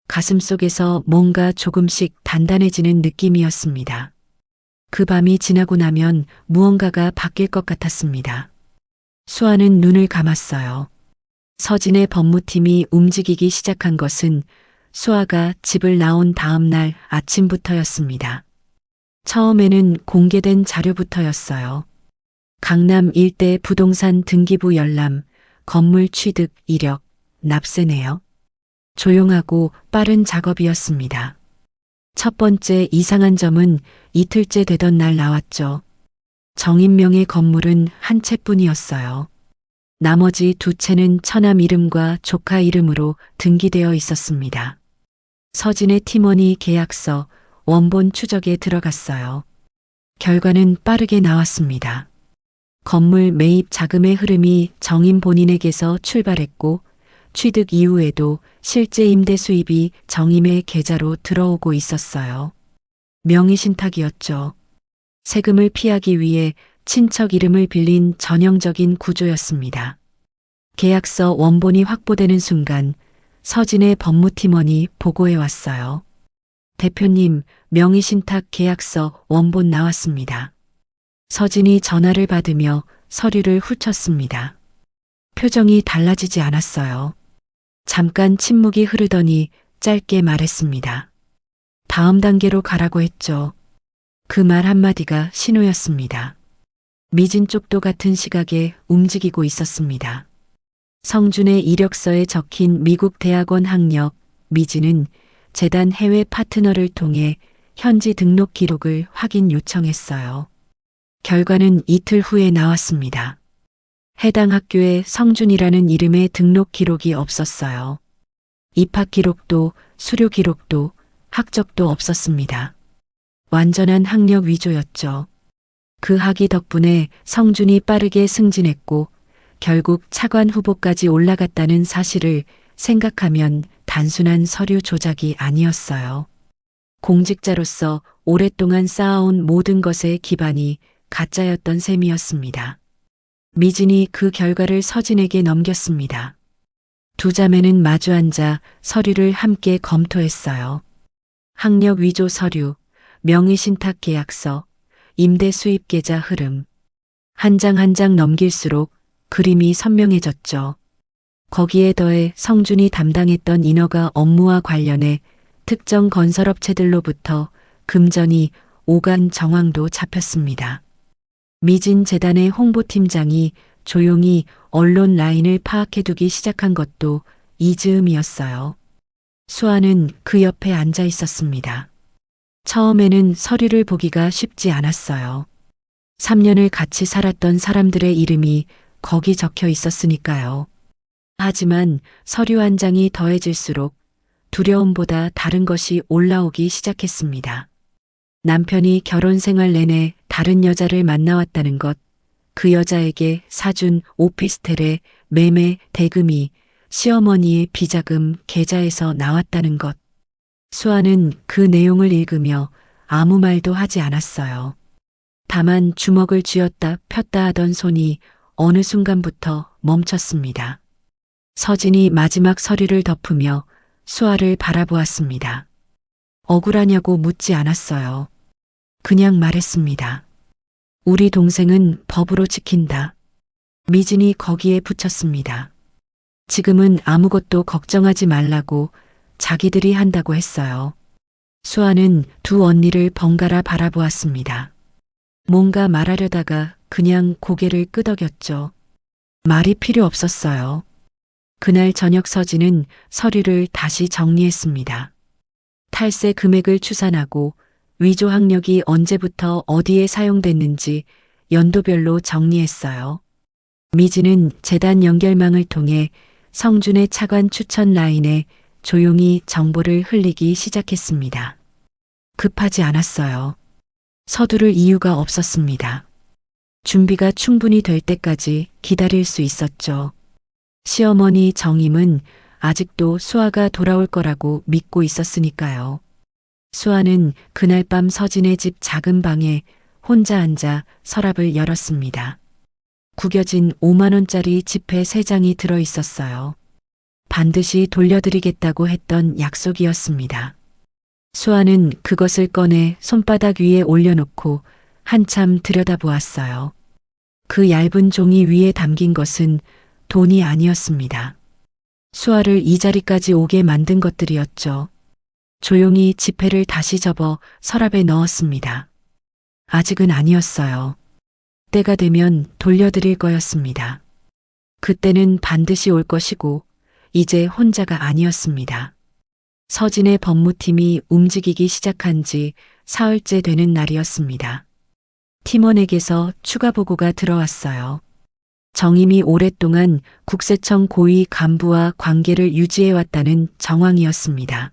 가슴속에서 뭔가 조금씩 단단해지는 느낌이었습니다. 그 밤이 지나고 나면 무언가가 바뀔 것 같았습니다. 수아는 눈을 감았어요. 서진의 법무팀이 움직이기 시작한 것은 수아가 집을 나온 다음 날 아침부터였습니다. 처음에는 공개된 자료부터였어요. 강남 일대 부동산 등기부 열람, 건물 취득 이력, 납세 내역. 조용하고 빠른 작업이었습니다. 첫 번째 이상한 점은 이틀째 되던 날 나왔죠. 정인명의 건물은 한 채뿐이었어요. 나머지 2채는 처남 이름과 조카 이름으로 등기되어 있었습니다. 서진의 팀원이 계약서, 원본 추적에 들어갔어요. 결과는 빠르게 나왔습니다. 건물 매입 자금의 흐름이 정임 본인에게서 출발했고 취득 이후에도 실제 임대 수입이 정임의 계좌로 들어오고 있었어요. 명의신탁이었죠. 세금을 피하기 위해 친척 이름을 빌린 전형적인 구조였습니다. 계약서 원본이 확보되는 순간 서진의 법무팀원이 보고해 왔어요. 대표님, 명의신탁 계약서 원본 나왔습니다. 서진이 전화를 받으며 서류를 훑었습니다. 표정이 달라지지 않았어요. 잠깐 침묵이 흐르더니 짧게 말했습니다. 다음 단계로 가라고 했죠. 그 말 한마디가 신호였습니다. 미진 쪽도 같은 시각에 움직이고 있었습니다. 성준의 이력서에 적힌 미국 대학원 학력, 미진은 재단 해외 파트너를 통해 현지 등록 기록을 확인 요청했어요. 결과는 이틀 후에 나왔습니다. 해당 학교에 성준이라는 이름의 등록 기록이 없었어요. 입학 기록도 수료 기록도 학적도 없었습니다. 완전한 학력 위조였죠. 그 학위 덕분에 성준이 빠르게 승진했고 결국 차관 후보까지 올라갔다는 사실을 생각하면 단순한 서류 조작이 아니었어요. 공직자로서 오랫동안 쌓아온 모든 것의 기반이 가짜였던 셈이었습니다. 미진이 그 결과를 서진에게 넘겼습니다. 두 자매는 마주 앉아 서류를 함께 검토했어요. 학력 위조 서류, 명의신탁 계약서, 임대 수입 계좌 흐름. 한 장 한 장 넘길수록 그림이 선명해졌죠. 거기에 더해 성준이 담당했던 인허가 업무와 관련해 특정 건설업체들로부터 금전이 오간 정황도 잡혔습니다. 미진 재단의 홍보팀장이 조용히 언론 라인을 파악해두기 시작한 것도 이 즈음이었어요. 수아는 그 옆에 앉아 있었습니다. 처음에는 서류를 보기가 쉽지 않았어요. 3년을 같이 살았던 사람들의 이름이 거기 적혀 있었으니까요. 하지만 서류 한 장이 더해질수록 두려움보다 다른 것이 올라오기 시작했습니다. 남편이 결혼 생활 내내 다른 여자를 만나왔다는 것, 그 여자에게 사준 오피스텔의 매매 대금이 시어머니의 비자금 계좌에서 나왔다는 것. 수아는 그 내용을 읽으며 아무 말도 하지 않았어요. 다만 주먹을 쥐었다 폈다 하던 손이 어느 순간부터 멈췄습니다. 서진이 마지막 서류를 덮으며 수아를 바라보았습니다. 억울하냐고 묻지 않았어요. 그냥 말했습니다. 우리 동생은 법으로 지킨다. 미진이 거기에 붙였습니다. 지금은 아무것도 걱정하지 말라고 자기들이 한다고 했어요. 수아는 두 언니를 번갈아 바라보았습니다. 뭔가 말하려다가 그냥 고개를 끄덕였죠. 말이 필요 없었어요. 그날 저녁 서진은 서류를 다시 정리했습니다. 탈세 금액을 추산하고 위조 학력이 언제부터 어디에 사용됐는지 연도별로 정리했어요. 미진은 재단 연결망을 통해 성준의 차관 추천 라인에 조용히 정보를 흘리기 시작했습니다. 급하지 않았어요. 서두를 이유가 없었습니다. 준비가 충분히 될 때까지 기다릴 수 있었죠. 시어머니 정임은 아직도 수아가 돌아올 거라고 믿고 있었으니까요. 수아는 그날 밤 서진의 집 작은 방에 혼자 앉아 서랍을 열었습니다. 구겨진 5만 원짜리 지폐 3장이 들어 있었어요. 반드시 돌려드리겠다고 했던 약속이었습니다. 수아는 그것을 꺼내 손바닥 위에 올려놓고 한참 들여다보았어요. 그 얇은 종이 위에 담긴 것은 돈이 아니었습니다. 수아를 이 자리까지 오게 만든 것들이었죠. 조용히 지폐를 다시 접어 서랍에 넣었습니다. 아직은 아니었어요. 때가 되면 돌려드릴 거였습니다. 그때는 반드시 올 것이고 이제 혼자가 아니었습니다. 서진의 법무팀이 움직이기 시작한 지 사흘째 되는 날이었습니다. 팀원에게서 추가 보고가 들어왔어요. 정임이 오랫동안 국세청 고위 간부와 관계를 유지해왔다는 정황이었습니다.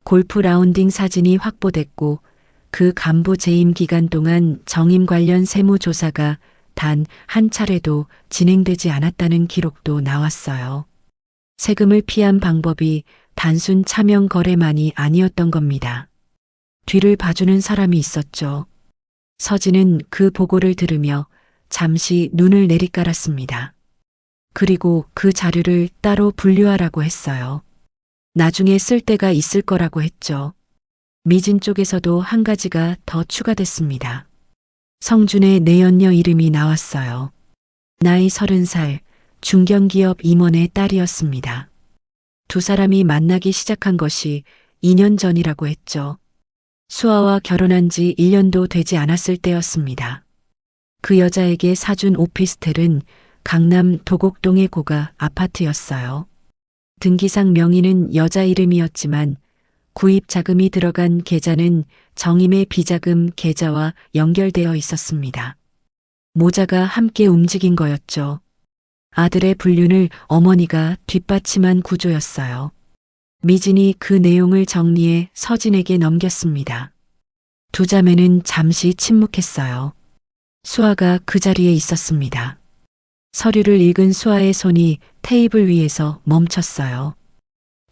골프 라운딩 사진이 확보됐고 그 간부 재임 기간 동안 정임 관련 세무조사가 단 한 차례도 진행되지 않았다는 기록도 나왔어요. 세금을 피한 방법이 단순 차명 거래만이 아니었던 겁니다. 뒤를 봐주는 사람이 있었죠. 서진은 그 보고를 들으며 잠시 눈을 내리깔았습니다. 그리고 그 자료를 따로 분류하라고 했어요. 나중에 쓸 때가 있을 거라고 했죠. 미진 쪽에서도 한 가지가 더 추가됐습니다. 성준의 내연녀 이름이 나왔어요. 나이 30살, 중견기업 임원의 딸이었습니다. 두 사람이 만나기 시작한 것이 2년 전이라고 했죠. 수아와 결혼한 지 1년도 되지 않았을 때였습니다. 그 여자에게 사준 오피스텔은 강남 도곡동의 고가 아파트였어요. 등기상 명의는 여자 이름이었지만 구입 자금이 들어간 계좌는 정임의 비자금 계좌와 연결되어 있었습니다. 모자가 함께 움직인 거였죠. 아들의 불륜을 어머니가 뒷받침한 구조였어요. 미진이 그 내용을 정리해 서진에게 넘겼습니다. 두 자매는 잠시 침묵했어요. 수아가 그 자리에 있었습니다. 서류를 읽은 수아의 손이 테이블 위에서 멈췄어요.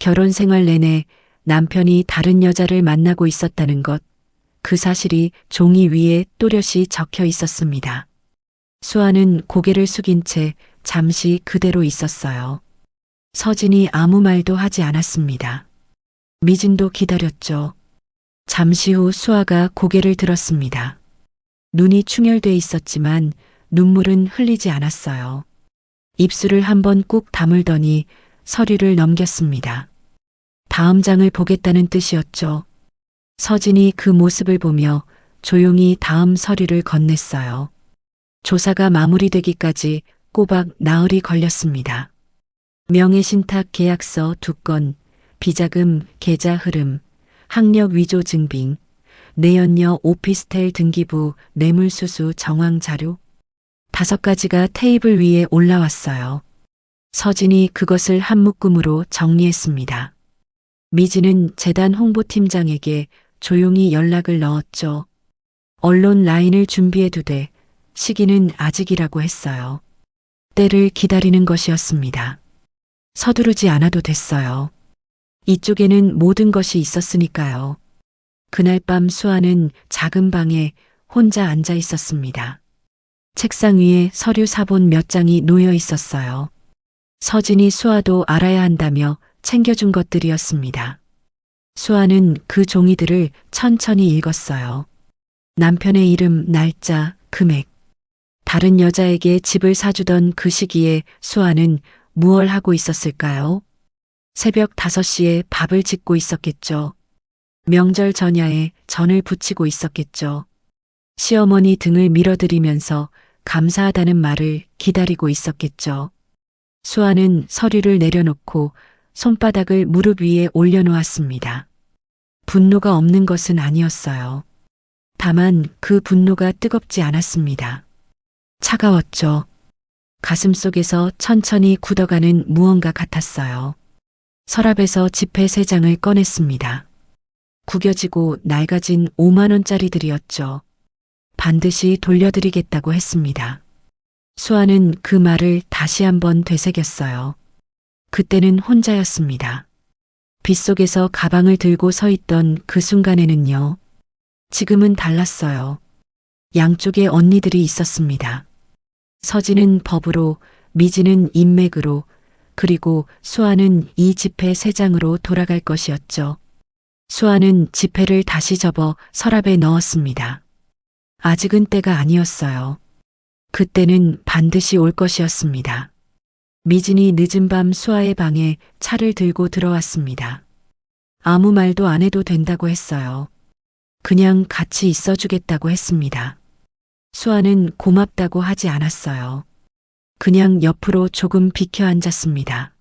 결혼 생활 내내 남편이 다른 여자를 만나고 있었다는 것, 그 사실이 종이 위에 또렷이 적혀 있었습니다. 수아는 고개를 숙인 채 잠시 그대로 있었어요. 서진이 아무 말도 하지 않았습니다. 미진도 기다렸죠. 잠시 후 수아가 고개를 들었습니다. 눈이 충혈돼 있었지만 눈물은 흘리지 않았어요. 입술을 한번 꾹 다물더니 서류를 넘겼습니다. 다음 장을 보겠다는 뜻이었죠. 서진이 그 모습을 보며 조용히 다음 서류를 건넸어요. 조사가 마무리되기까지 꼬박 나흘이 걸렸습니다. 명예신탁 계약서 2건, 비자금 계좌 흐름, 학력 위조 증빙, 내연녀 오피스텔 등기부 뇌물수수 정황 자료, 5가지가 테이블 위에 올라왔어요. 서진이 그것을 한 묶음으로 정리했습니다. 미진은 재단 홍보팀장에게 조용히 연락을 넣었죠. 언론 라인을 준비해두되 시기는 아직이라고 했어요. 때를 기다리는 것이었습니다. 서두르지 않아도 됐어요. 이쪽에는 모든 것이 있었으니까요. 그날 밤 수아는 작은 방에 혼자 앉아 있었습니다. 책상 위에 서류 사본 몇 장이 놓여 있었어요. 서진이 수아도 알아야 한다며 챙겨준 것들이었습니다. 수아는 그 종이들을 천천히 읽었어요. 남편의 이름, 날짜, 금액. 다른 여자에게 집을 사주던 그 시기에 수아는 무얼 하고 있었을까요? 새벽 5시에 밥을 짓고 있었겠죠. 명절 전야에 전을 부치고 있었겠죠. 시어머니 등을 밀어드리면서 감사하다는 말을 기다리고 있었겠죠. 수아는 서류를 내려놓고 손바닥을 무릎 위에 올려놓았습니다. 분노가 없는 것은 아니었어요. 다만 그 분노가 뜨겁지 않았습니다. 차가웠죠. 가슴속에서 천천히 굳어가는 무언가 같았어요. 서랍에서 지폐 3장을 꺼냈습니다. 구겨지고 낡아진 5만 원짜리들이었죠. 반드시 돌려드리겠다고 했습니다. 수아는 그 말을 다시 한번 되새겼어요. 그때는 혼자였습니다. 빗속에서 가방을 들고 서 있던 그 순간에는요. 지금은 달랐어요. 양쪽에 언니들이 있었습니다. 서진은 법으로, 미진은 인맥으로, 그리고 수아는 이 지폐 3장으로 돌아갈 것이었죠. 수아는 지폐를 다시 접어 서랍에 넣었습니다. 아직은 때가 아니었어요. 그때는 반드시 올 것이었습니다. 미진이 늦은 밤 수아의 방에 차를 들고 들어왔습니다. 아무 말도 안 해도 된다고 했어요. 그냥 같이 있어주겠다고 했습니다. 수아는 고맙다고 하지 않았어요. 그냥 옆으로 조금 비켜 앉았습니다.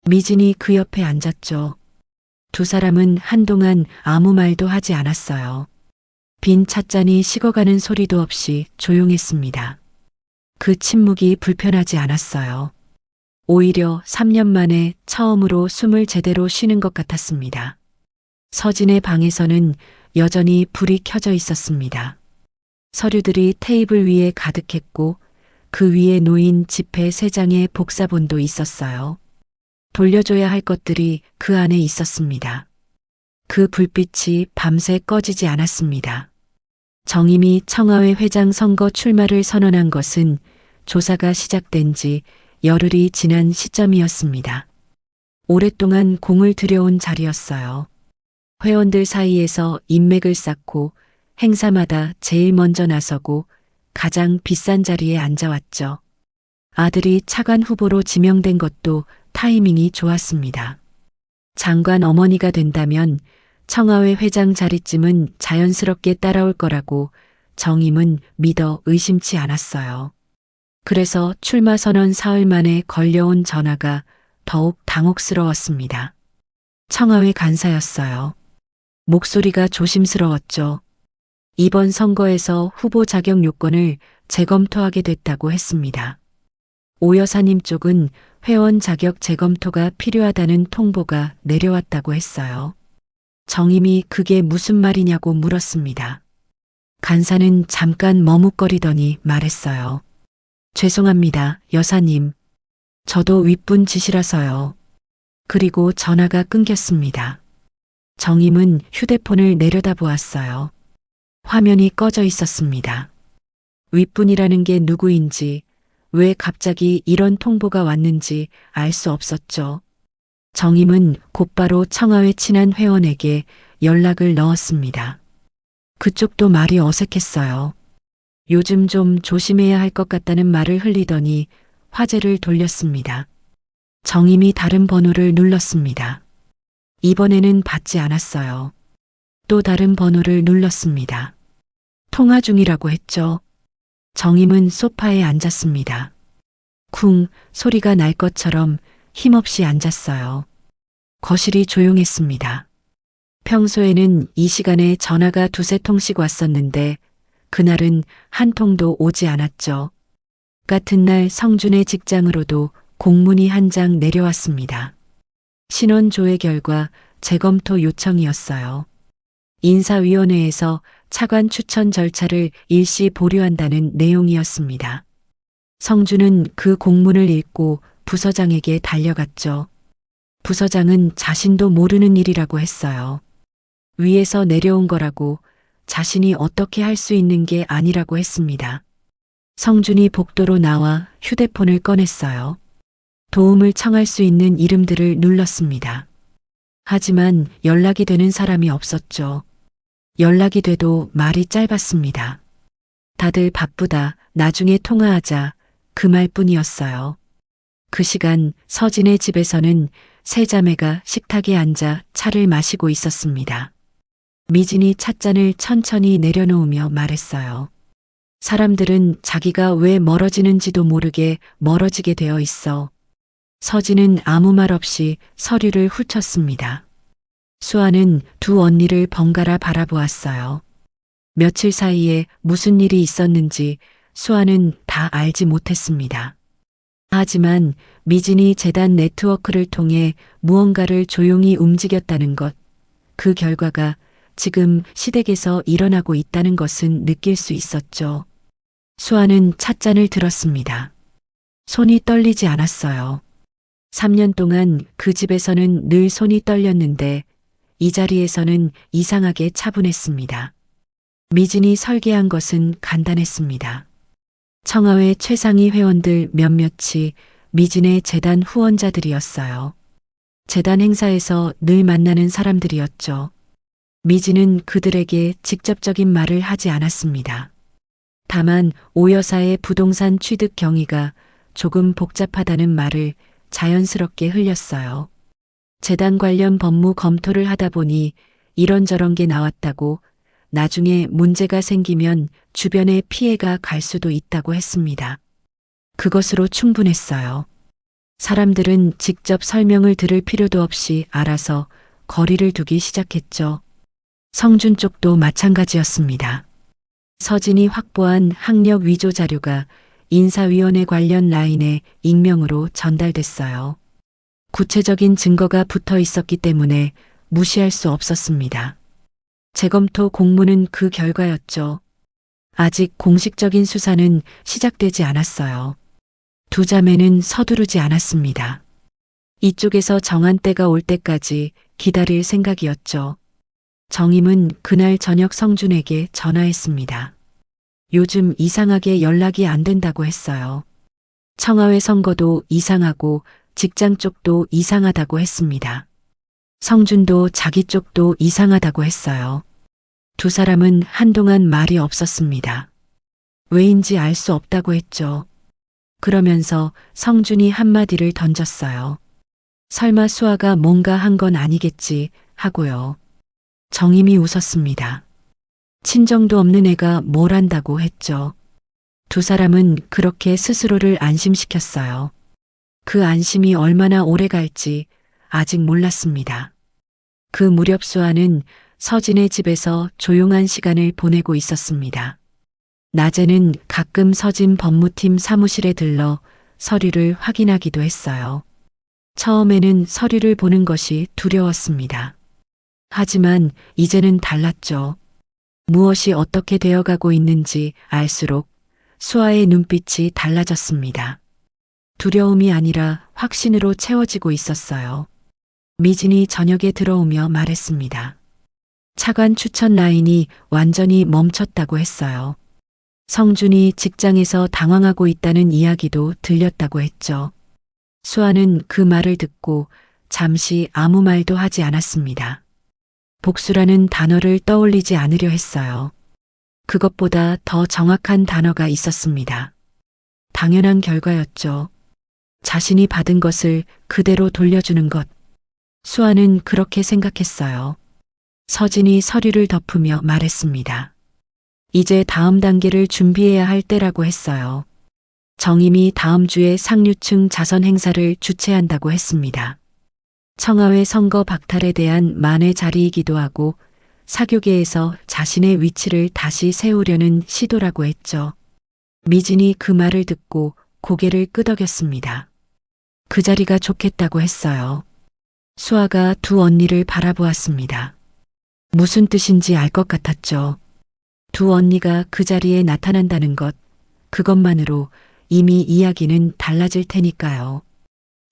미진이 그 옆에 앉았죠. 두 사람은 한동안 아무 말도 하지 않았어요. 빈 찻잔이 식어가는 소리도 없이 조용했습니다. 그 침묵이 불편하지 않았어요. 오히려 3년 만에 처음으로 숨을 제대로 쉬는 것 같았습니다. 서진의 방에서는 여전히 불이 켜져 있었습니다. 서류들이 테이블 위에 가득했고 그 위에 놓인 지폐 3장의 복사본도 있었어요. 돌려줘야 할 것들이 그 안에 있었습니다. 그 불빛이 밤새 꺼지지 않았습니다. 정임이 청와회 회장 선거 출마를 선언한 것은 조사가 시작된 지 열흘이 지난 시점이었습니다. 오랫동안 공을 들여온 자리였어요. 회원들 사이에서 인맥을 쌓고 행사마다 제일 먼저 나서고 가장 비싼 자리에 앉아왔죠. 아들이 차관 후보로 지명된 것도 타이밍이 좋았습니다. 장관 어머니가 된다면 청와회 회장 자리쯤은 자연스럽게 따라올 거라고 정임은 믿어 의심치 않았어요. 그래서 출마 선언 사흘 만에 걸려온 전화가 더욱 당혹스러웠습니다. 청와회 간사였어요. 목소리가 조심스러웠죠. 이번 선거에서 후보 자격 요건을 재검토하게 됐다고 했습니다. 오 여사님 쪽은 회원 자격 재검토가 필요하다는 통보가 내려왔다고 했어요. 정임이 그게 무슨 말이냐고 물었습니다. 간사는 잠깐 머뭇거리더니 말했어요. 죄송합니다, 여사님. 저도 윗분 지시라서요. 그리고 전화가 끊겼습니다. 정임은 휴대폰을 내려다보았어요. 화면이 꺼져 있었습니다. 윗분이라는 게 누구인지, 왜 갑자기 이런 통보가 왔는지 알 수 없었죠. 정임은 곧바로 청와회 친한 회원에게 연락을 넣었습니다. 그쪽도 말이 어색했어요. 요즘 좀 조심해야 할 것 같다는 말을 흘리더니 화제를 돌렸습니다. 정임이 다른 번호를 눌렀습니다. 이번에는 받지 않았어요. 또 다른 번호를 눌렀습니다. 통화 중이라고 했죠. 정임은 소파에 앉았습니다. 쿵 소리가 날 것처럼 힘없이 앉았어요. 거실이 조용했습니다. 평소에는 이 시간에 전화가 2~3통씩 왔었는데 그날은 한 통도 오지 않았죠. 같은 날 성준의 직장으로도 공문이 한 장 내려왔습니다. 신원 조회 결과 재검토 요청이었어요. 인사위원회에서 차관 추천 절차를 일시 보류한다는 내용이었습니다. 성준은 그 공문을 읽고 부서장에게 달려갔죠. 부서장은 자신도 모르는 일이라고 했어요. 위에서 내려온 거라고 자신이 어떻게 할 수 있는 게 아니라고 했습니다. 성준이 복도로 나와 휴대폰을 꺼냈어요. 도움을 청할 수 있는 이름들을 눌렀습니다. 하지만 연락이 되는 사람이 없었죠. 연락이 돼도 말이 짧았습니다. 다들 바쁘다, 나중에 통화하자, 그 말뿐이었어요. 그 시간 서진의 집에서는 세 자매가 식탁에 앉아 차를 마시고 있었습니다. 미진이 찻잔을 천천히 내려놓으며 말했어요. 사람들은 자기가 왜 멀어지는지도 모르게 멀어지게 되어 있어. 서진은 아무 말 없이 서류를 훑었습니다. 수아는 두 언니를 번갈아 바라보았어요. 며칠 사이에 무슨 일이 있었는지 수아는 다 알지 못했습니다. 하지만 미진이 재단 네트워크를 통해 무언가를 조용히 움직였다는 것, 그 결과가 지금 시댁에서 일어나고 있다는 것은 느낄 수 있었죠. 수아는 찻잔을 들었습니다. 손이 떨리지 않았어요. 3년 동안 그 집에서는 늘 손이 떨렸는데 이 자리에서는 이상하게 차분했습니다. 미진이 설계한 것은 간단했습니다. 청와회 최상위 회원들 몇몇이 미진의 재단 후원자들이었어요. 재단 행사에서 늘 만나는 사람들이었죠. 미진은 그들에게 직접적인 말을 하지 않았습니다. 다만 오 여사의 부동산 취득 경위가 조금 복잡하다는 말을 자연스럽게 흘렸어요. 재단 관련 법무 검토를 하다 보니 이런저런 게 나왔다고 나중에 문제가 생기면 주변에 피해가 갈 수도 있다고 했습니다. 그것으로 충분했어요. 사람들은 직접 설명을 들을 필요도 없이 알아서 거리를 두기 시작했죠. 성준 쪽도 마찬가지였습니다. 서진이 확보한 학력 위조 자료가 인사위원회 관련 라인에 익명으로 전달됐어요. 구체적인 증거가 붙어 있었기 때문에 무시할 수 없었습니다. 재검토 공문은 그 결과였죠. 아직 공식적인 수사는 시작되지 않았어요. 두 자매는 서두르지 않았습니다. 이쪽에서 정한 때가 올 때까지 기다릴 생각이었죠. 정임은 그날 저녁 성준에게 전화했습니다. 요즘 이상하게 연락이 안 된다고 했어요. 청와회 선거도 이상하고 직장 쪽도 이상하다고 했습니다. 성준도 자기 쪽도 이상하다고 했어요. 두 사람은 한동안 말이 없었습니다. 왜인지 알 수 없다고 했죠. 그러면서 성준이 한마디를 던졌어요. 설마 수아가 뭔가 한 건 아니겠지 하고요. 정임이 웃었습니다. 친정도 없는 애가 뭘 한다고 했죠. 두 사람은 그렇게 스스로를 안심시켰어요. 그 안심이 얼마나 오래 갈지 아직 몰랐습니다. 그 무렵 수아는 서진의 집에서 조용한 시간을 보내고 있었습니다. 낮에는 가끔 서진 법무팀 사무실에 들러 서류를 확인하기도 했어요. 처음에는 서류를 보는 것이 두려웠습니다. 하지만 이제는 달랐죠. 무엇이 어떻게 되어가고 있는지 알수록 수아의 눈빛이 달라졌습니다. 두려움이 아니라 확신으로 채워지고 있었어요. 미진이 저녁에 들어오며 말했습니다. 차관 추천 라인이 완전히 멈췄다고 했어요. 성준이 직장에서 당황하고 있다는 이야기도 들렸다고 했죠. 수아는 그 말을 듣고 잠시 아무 말도 하지 않았습니다. 복수라는 단어를 떠올리지 않으려 했어요. 그것보다 더 정확한 단어가 있었습니다. 당연한 결과였죠. 자신이 받은 것을 그대로 돌려주는 것. 수아는 그렇게 생각했어요. 서진이 서류를 덮으며 말했습니다. 이제 다음 단계를 준비해야 할 때라고 했어요. 정임이 다음 주에 상류층 자선 행사를 주최한다고 했습니다. 청와회 선거 박탈에 대한 만회 자리이기도 하고 사교계에서 자신의 위치를 다시 세우려는 시도라고 했죠. 미진이 그 말을 듣고 고개를 끄덕였습니다. 그 자리가 좋겠다고 했어요. 수아가 두 언니를 바라보았습니다. 무슨 뜻인지 알 것 같았죠. 두 언니가 그 자리에 나타난다는 것, 그것만으로 이미 이야기는 달라질 테니까요.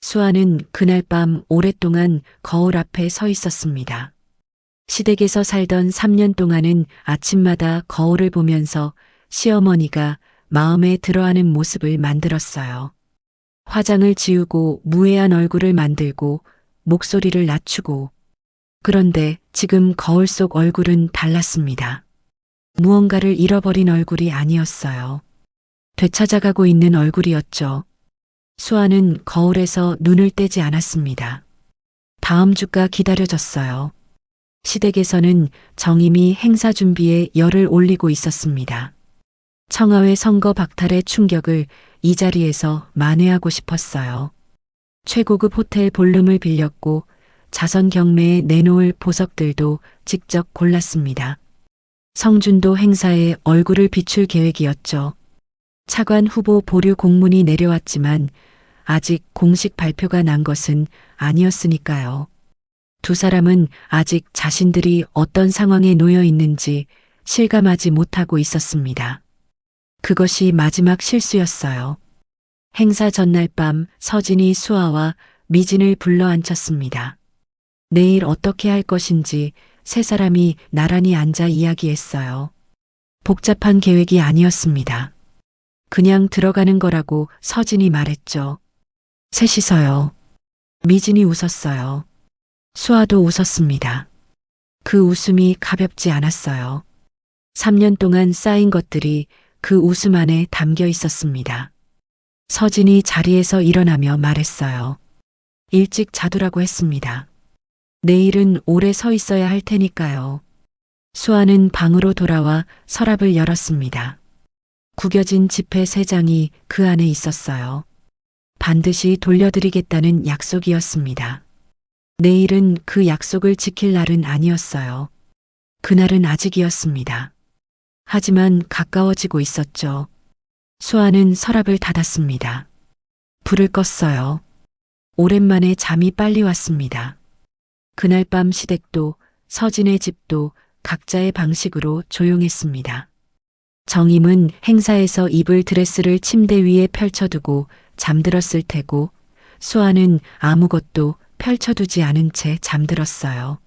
수아는 그날 밤 오랫동안 거울 앞에 서 있었습니다. 시댁에서 살던 3년 동안은 아침마다 거울을 보면서 시어머니가 마음에 들어하는 모습을 만들었어요. 화장을 지우고 무해한 얼굴을 만들고 목소리를 낮추고. 그런데 지금 거울 속 얼굴은 달랐습니다. 무언가를 잃어버린 얼굴이 아니었어요. 되찾아가고 있는 얼굴이었죠. 수아는 거울에서 눈을 떼지 않았습니다. 다음 주가 기다려졌어요. 시댁에서는 정임이 행사 준비에 열을 올리고 있었습니다. 청와회 선거 박탈의 충격을 이 자리에서 만회하고 싶었어요. 최고급 호텔 볼룸을 빌렸고 자선 경매에 내놓을 보석들도 직접 골랐습니다. 성준도 행사에 얼굴을 비출 계획이었죠. 차관 후보 보류 공문이 내려왔지만 아직 공식 발표가 난 것은 아니었으니까요. 두 사람은 아직 자신들이 어떤 상황에 놓여 있는지 실감하지 못하고 있었습니다. 그것이 마지막 실수였어요. 행사 전날 밤 서진이 수아와 미진을 불러 앉혔습니다. 내일 어떻게 할 것인지 세 사람이 나란히 앉아 이야기했어요. 복잡한 계획이 아니었습니다. 그냥 들어가는 거라고 서진이 말했죠. 셋이서요. 미진이 웃었어요. 수아도 웃었습니다. 그 웃음이 가볍지 않았어요. 3년 동안 쌓인 것들이 그 웃음 안에 담겨 있었습니다. 서진이 자리에서 일어나며 말했어요. 일찍 자두라고 했습니다. 내일은 오래 서 있어야 할 테니까요. 수아는 방으로 돌아와 서랍을 열었습니다. 구겨진 지폐 3장이 그 안에 있었어요. 반드시 돌려드리겠다는 약속이었습니다. 내일은 그 약속을 지킬 날은 아니었어요. 그날은 아직이었습니다. 하지만 가까워지고 있었죠. 수아는 서랍을 닫았습니다. 불을 껐어요. 오랜만에 잠이 빨리 왔습니다. 그날 밤 시댁도 서진의 집도 각자의 방식으로 조용했습니다. 정임은 행사에서 입을 드레스를 침대 위에 펼쳐두고 잠들었을 테고 수아는 아무것도 펼쳐두지 않은 채 잠들었어요.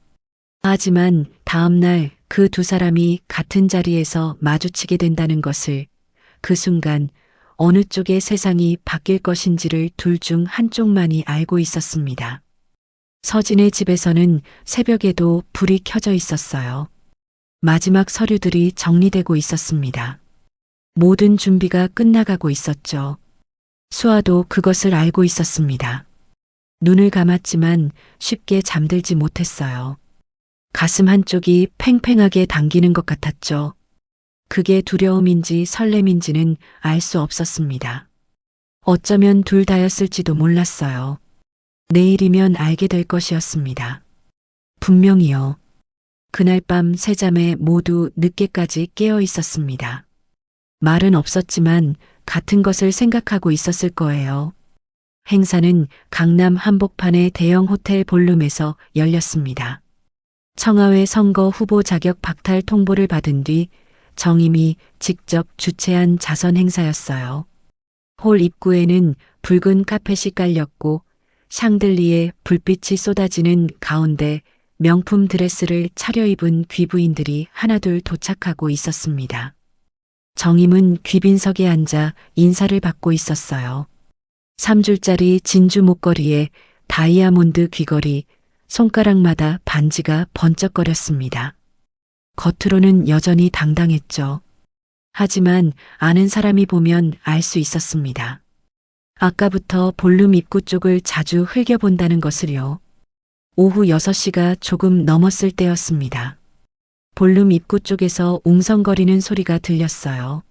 하지만 다음날 그 두 사람이 같은 자리에서 마주치게 된다는 것을 그 순간 어느 쪽의 세상이 바뀔 것인지를 둘 중 한쪽만이 알고 있었습니다. 서진의 집에서는 새벽에도 불이 켜져 있었어요. 마지막 서류들이 정리되고 있었습니다. 모든 준비가 끝나가고 있었죠. 수아도 그것을 알고 있었습니다. 눈을 감았지만 쉽게 잠들지 못했어요. 가슴 한쪽이 팽팽하게 당기는 것 같았죠. 그게 두려움인지 설렘인지는 알 수 없었습니다. 어쩌면 둘 다였을지도 몰랐어요. 내일이면 알게 될 것이었습니다. 분명히요. 그날 밤 세 자매 모두 늦게까지 깨어 있었습니다. 말은 없었지만 같은 것을 생각하고 있었을 거예요. 행사는 강남 한복판의 대형 호텔 볼룸에서 열렸습니다. 청와회 선거 후보 자격 박탈 통보를 받은 뒤 정임이 직접 주최한 자선 행사였어요. 홀 입구에는 붉은 카펫이 깔렸고 샹들리에 불빛이 쏟아지는 가운데 명품 드레스를 차려입은 귀부인들이 하나둘 도착하고 있었습니다. 정임은 귀빈석에 앉아 인사를 받고 있었어요. 3줄짜리 진주 목걸이에 다이아몬드 귀걸이, 손가락마다 반지가 번쩍거렸습니다. 겉으로는 여전히 당당했죠. 하지만 아는 사람이 보면 알 수 있었습니다. 아까부터 볼룸 입구 쪽을 자주 흘겨본다는 것을요. 오후 6시가 조금 넘었을 때였습니다. 볼룸 입구 쪽에서 웅성거리는 소리가 들렸어요.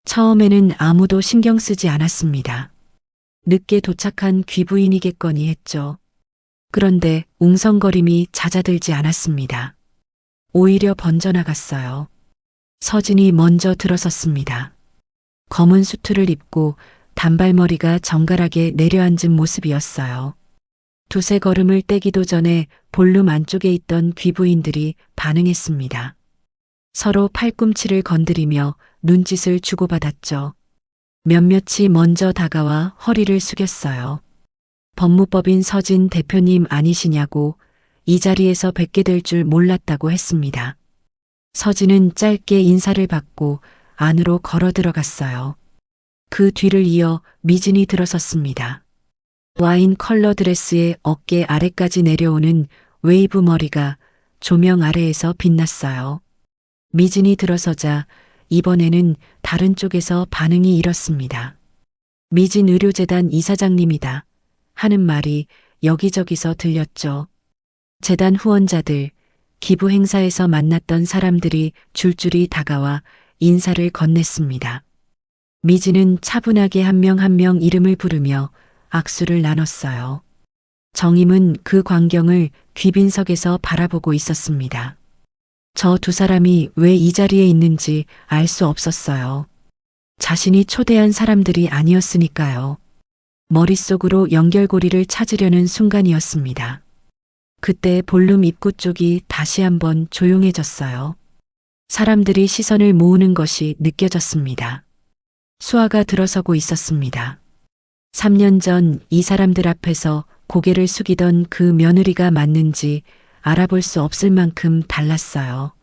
처음에는 아무도 신경 쓰지 않았습니다. 늦게 도착한 귀부인이겠거니 했죠. 그런데 웅성거림이 잦아들지 않았습니다. 오히려 번져나갔어요. 서진이 먼저 들어섰습니다. 검은 수트를 입고 단발머리가 정갈하게 내려앉은 모습이었어요. 두세 걸음을 떼기도 전에 볼룸 안쪽에 있던 귀부인들이 반응했습니다. 서로 팔꿈치를 건드리며 눈짓을 주고받았죠. 몇몇이 먼저 다가와 허리를 숙였어요. 법무법인 서진 대표님 아니시냐고 이 자리에서 뵙게 될 줄 몰랐다고 했습니다. 서진은 짧게 인사를 받고 안으로 걸어 들어갔어요. 그 뒤를 이어 미진이 들어섰습니다. 와인 컬러 드레스에 어깨 아래까지 내려오는 웨이브 머리가 조명 아래에서 빛났어요. 미진이 들어서자 이번에는 다른 쪽에서 반응이 일었습니다. 미진 의료재단 이사장님이다 하는 말이 여기저기서 들렸죠. 재단 후원자들, 기부 행사에서 만났던 사람들이 줄줄이 다가와 인사를 건넸습니다. 미진은 차분하게 한 명 한 명 이름을 부르며 악수를 나눴어요. 정임은 그 광경을 귀빈석에서 바라보고 있었습니다. 저 두 사람이 왜 이 자리에 있는지 알 수 없었어요. 자신이 초대한 사람들이 아니었으니까요. 머릿속으로 연결고리를 찾으려는 순간이었습니다. 그때 볼룸 입구 쪽이 다시 한번 조용해졌어요. 사람들이 시선을 모으는 것이 느껴졌습니다. 수아가 들어서고 있었습니다. 3년 전 이 사람들 앞에서 고개를 숙이던 그 며느리가 맞는지 알아볼 수 없을 만큼 달랐어요.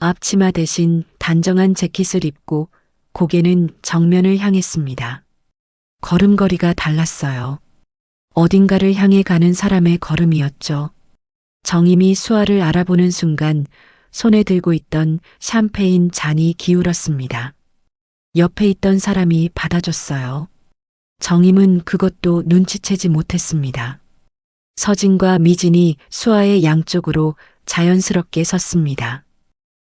앞치마 대신 단정한 재킷을 입고 고개는 정면을 향했습니다. 걸음걸이가 달랐어요. 어딘가를 향해 가는 사람의 걸음이었죠. 정임이 수아를 알아보는 순간 손에 들고 있던 샴페인 잔이 기울었습니다. 옆에 있던 사람이 받아줬어요. 정임은 그것도 눈치채지 못했습니다. 서진과 미진이 수아의 양쪽으로 자연스럽게 섰습니다.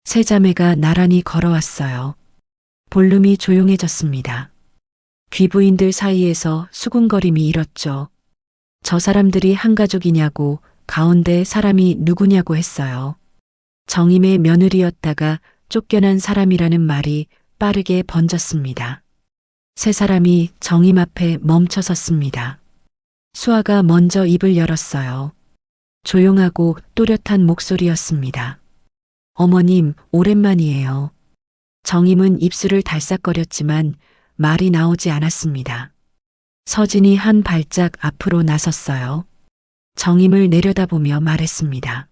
세 자매가 나란히 걸어왔어요. 볼룸이 조용해졌습니다. 귀부인들 사이에서 수군거림이 일었죠. 저 사람들이 한 가족이냐고 가운데 사람이 누구냐고 했어요. 정임의 며느리였다가 쫓겨난 사람이라는 말이 빠르게 번졌습니다. 세 사람이 정임 앞에 멈춰 섰습니다. 수아가 먼저 입을 열었어요. 조용하고 또렷한 목소리였습니다. 어머님, 오랜만이에요. 정임은 입술을 달싹거렸지만 말이 나오지 않았습니다. 서진이 한 발짝 앞으로 나섰어요. 정임을 내려다보며 말했습니다.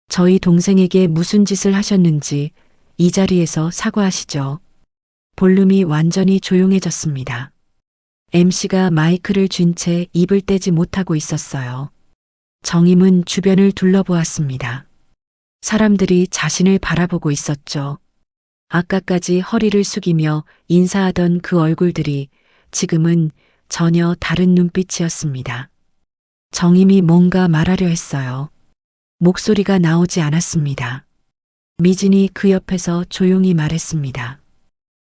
저희 동생에게 무슨 짓을 하셨는지 이 자리에서 사과하시죠. 볼륨이 완전히 조용해졌습니다. MC가 마이크를 쥔 채 입을 떼지 못하고 있었어요. 정임은 주변을 둘러보았습니다. 사람들이 자신을 바라보고 있었죠. 아까까지 허리를 숙이며 인사하던 그 얼굴들이 지금은 전혀 다른 눈빛이었습니다. 정임이 뭔가 말하려 했어요. 목소리가 나오지 않았습니다. 미진이 그 옆에서 조용히 말했습니다.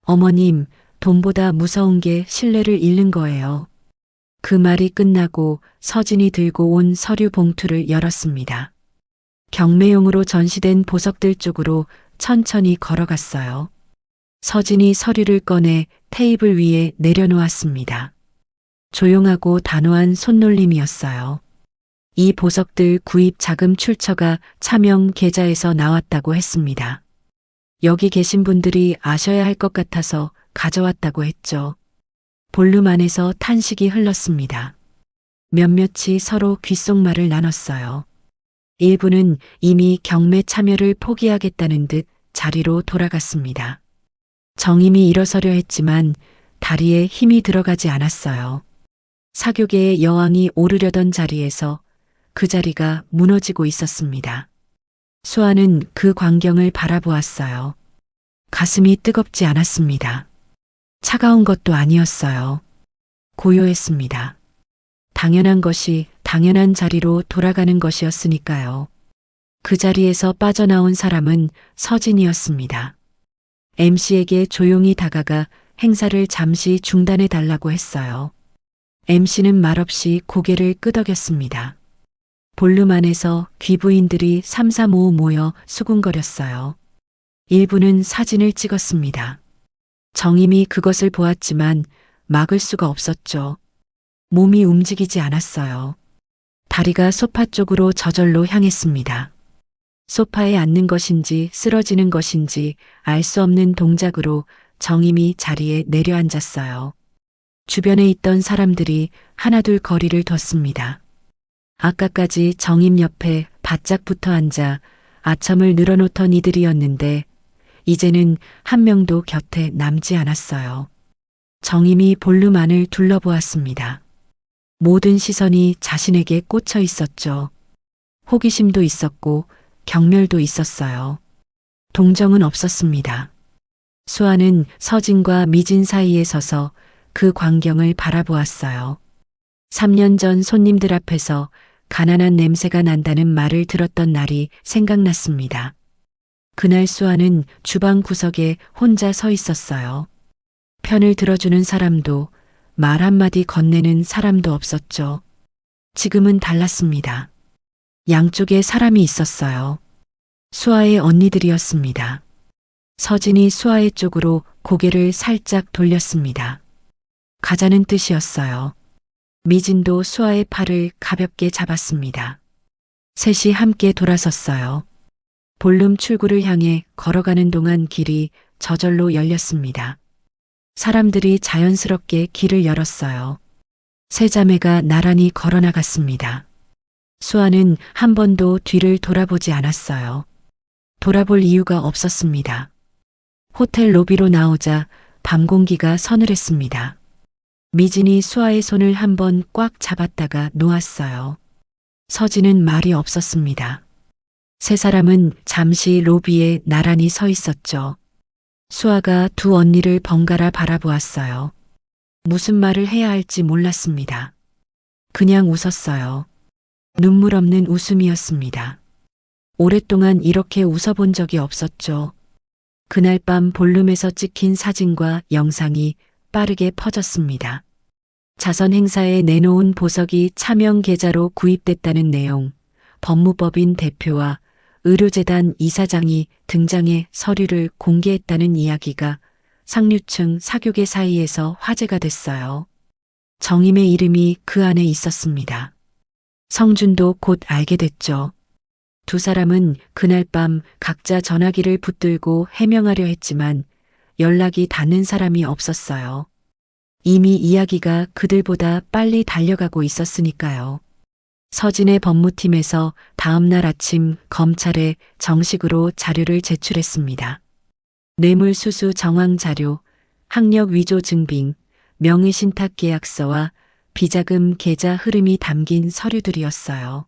어머님, 돈보다 무서운 게 신뢰를 잃는 거예요. 그 말이 끝나고 서진이 들고 온 서류 봉투를 열었습니다. 경매용으로 전시된 보석들 쪽으로 천천히 걸어갔어요. 서진이 서류를 꺼내 테이블 위에 내려놓았습니다. 조용하고 단호한 손놀림이었어요. 이 보석들 구입 자금 출처가 차명 계좌에서 나왔다고 했습니다. 여기 계신 분들이 아셔야 할 것 같아서 가져왔다고 했죠. 볼륨 안에서 탄식이 흘렀습니다. 몇몇이 서로 귓속말을 나눴어요. 일부는 이미 경매 참여를 포기하겠다는 듯 자리로 돌아갔습니다. 정임이 일어서려 했지만 다리에 힘이 들어가지 않았어요. 사교계의 여왕이 오르려던 자리에서 그 자리가 무너지고 있었습니다. 수아는 그 광경을 바라보았어요. 가슴이 뜨겁지 않았습니다. 차가운 것도 아니었어요. 고요했습니다. 당연한 것이 당연한 자리로 돌아가는 것이었으니까요. 그 자리에서 빠져나온 사람은 서진이었습니다. MC에게 조용히 다가가 행사를 잠시 중단해 달라고 했어요. MC는 말없이 고개를 끄덕였습니다. 볼륨 안에서 귀부인들이 삼삼오오 모여 수군거렸어요. 일부는 사진을 찍었습니다. 정임이 그것을 보았지만 막을 수가 없었죠. 몸이 움직이지 않았어요. 다리가 소파 쪽으로 저절로 향했습니다. 소파에 앉는 것인지 쓰러지는 것인지 알 수 없는 동작으로 정임이 자리에 내려앉았어요. 주변에 있던 사람들이 하나둘 거리를 뒀습니다. 아까까지 정임 옆에 바짝 붙어 앉아 아첨을 늘어놓던 이들이었는데 이제는 한 명도 곁에 남지 않았어요. 정임이 볼륨 안을 둘러보았습니다. 모든 시선이 자신에게 꽂혀 있었죠. 호기심도 있었고 경멸도 있었어요. 동정은 없었습니다. 수아는 서진과 미진 사이에 서서 그 광경을 바라보았어요. 3년 전 손님들 앞에서 가난한 냄새가 난다는 말을 들었던 날이 생각났습니다. 그날 수아는 주방 구석에 혼자 서 있었어요. 편을 들어주는 사람도 말 한마디 건네는 사람도 없었죠. 지금은 달랐습니다. 양쪽에 사람이 있었어요. 수아의 언니들이었습니다. 서진이 수아의 쪽으로 고개를 살짝 돌렸습니다. 가자는 뜻이었어요. 미진도 수아의 팔을 가볍게 잡았습니다. 셋이 함께 돌아섰어요. 볼륨 출구를 향해 걸어가는 동안 길이 저절로 열렸습니다. 사람들이 자연스럽게 길을 열었어요. 세 자매가 나란히 걸어나갔습니다. 수아는 한 번도 뒤를 돌아보지 않았어요. 돌아볼 이유가 없었습니다. 호텔 로비로 나오자 밤 공기가 서늘했습니다. 미진이 수아의 손을 한번 꽉 잡았다가 놓았어요. 서진은 말이 없었습니다. 세 사람은 잠시 로비에 나란히 서 있었죠. 수아가 두 언니를 번갈아 바라보았어요. 무슨 말을 해야 할지 몰랐습니다. 그냥 웃었어요. 눈물 없는 웃음이었습니다. 오랫동안 이렇게 웃어본 적이 없었죠. 그날 밤 볼륨에서 찍힌 사진과 영상이 빠르게 퍼졌습니다. 자선 행사에 내놓은 보석이 차명 계좌로 구입됐다는 내용, 법무법인 대표와 의료재단 이사장이 등장해 서류를 공개했다는 이야기가 상류층 사교계 사이에서 화제가 됐어요. 정임의 이름이 그 안에 있었습니다. 성준도 곧 알게 됐죠. 두 사람은 그날 밤 각자 전화기를 붙들고 해명하려 했지만 연락이 닿는 사람이 없었어요. 이미 이야기가 그들보다 빨리 달려가고 있었으니까요. 서진의 법무팀에서 다음날 아침 검찰에 정식으로 자료를 제출했습니다. 뇌물수수 정황 자료, 학력 위조 증빙, 명의신탁 계약서와 비자금 계좌 흐름이 담긴 서류들이었어요.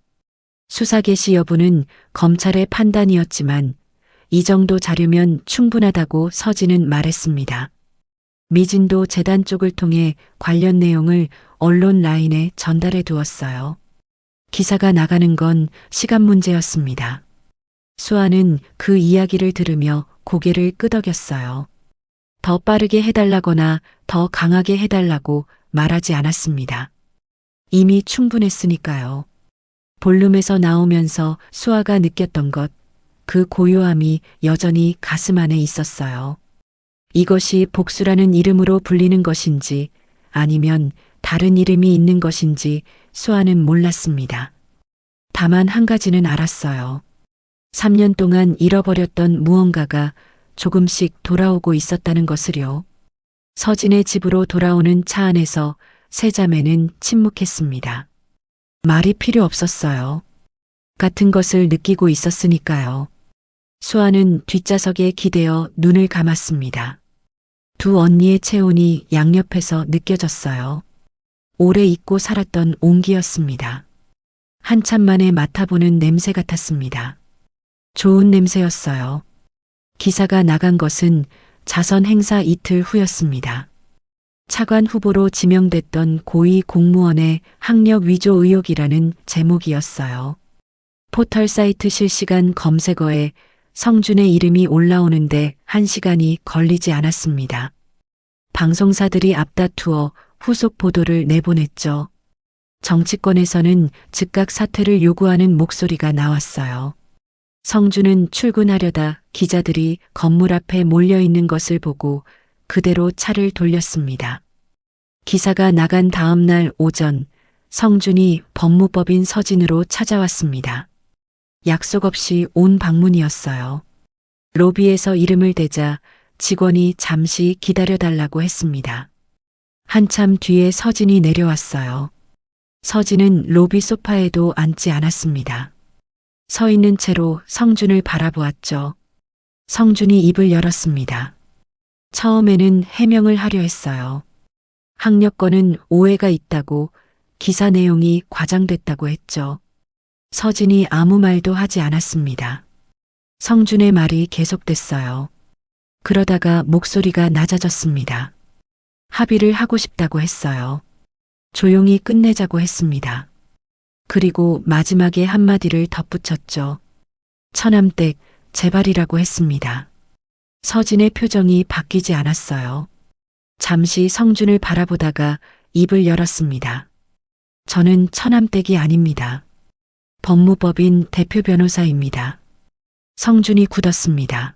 수사 개시 여부는 검찰의 판단이었지만 이 정도 자료면 충분하다고 서진은 말했습니다. 미진도 재단 쪽을 통해 관련 내용을 언론 라인에 전달해 두었어요. 기사가 나가는 건 시간 문제였습니다. 수아는 그 이야기를 들으며 고개를 끄덕였어요. 더 빠르게 해달라거나 더 강하게 해달라고 말하지 않았습니다. 이미 충분했으니까요. 볼륨에서 나오면서 수아가 느꼈던 것, 그 고요함이 여전히 가슴 안에 있었어요. 이것이 복수라는 이름으로 불리는 것인지 아니면 다른 이름이 있는 것인지 수아는 몰랐습니다. 다만 한 가지는 알았어요. 3년 동안 잃어버렸던 무언가가 조금씩 돌아오고 있었다는 것을요. 서진의 집으로 돌아오는 차 안에서 세 자매는 침묵했습니다. 말이 필요 없었어요. 같은 것을 느끼고 있었으니까요. 수아는 뒷좌석에 기대어 눈을 감았습니다. 두 언니의 체온이 양옆에서 느껴졌어요. 오래 잊고 살았던 온기였습니다. 한참 만에 맡아보는 냄새 같았습니다. 좋은 냄새였어요. 기사가 나간 것은 자선 행사 이틀 후였습니다. 차관 후보로 지명됐던 고위 공무원의 학력 위조 의혹이라는 제목이었어요. 포털 사이트 실시간 검색어에 성준의 이름이 올라오는데 1시간이 걸리지 않았습니다. 방송사들이 앞다투어 후속 보도를 내보냈죠. 정치권에서는 즉각 사퇴를 요구하는 목소리가 나왔어요. 성준은 출근하려다 기자들이 건물 앞에 몰려있는 것을 보고 그대로 차를 돌렸습니다. 기사가 나간 다음 날 오전 성준이 법무법인 서진으로 찾아왔습니다. 약속 없이 온 방문이었어요. 로비에서 이름을 대자 직원이 잠시 기다려달라고 했습니다. 한참 뒤에 서진이 내려왔어요. 서진은 로비 소파에도 앉지 않았습니다. 서 있는 채로 성준을 바라보았죠. 성준이 입을 열었습니다. 처음에는 해명을 하려 했어요. 학력권은 오해가 있다고, 기사 내용이 과장됐다고 했죠. 서진이 아무 말도 하지 않았습니다. 성준의 말이 계속됐어요. 그러다가 목소리가 낮아졌습니다. 합의를 하고 싶다고 했어요. 조용히 끝내자고 했습니다. 그리고 마지막에 한마디를 덧붙였죠. 처남댁, 제발이라고 했습니다. 서진의 표정이 바뀌지 않았어요. 잠시 성준을 바라보다가 입을 열었습니다. 저는 처남댁이 아닙니다. 법무법인 대표 변호사입니다. 성준이 굳었습니다.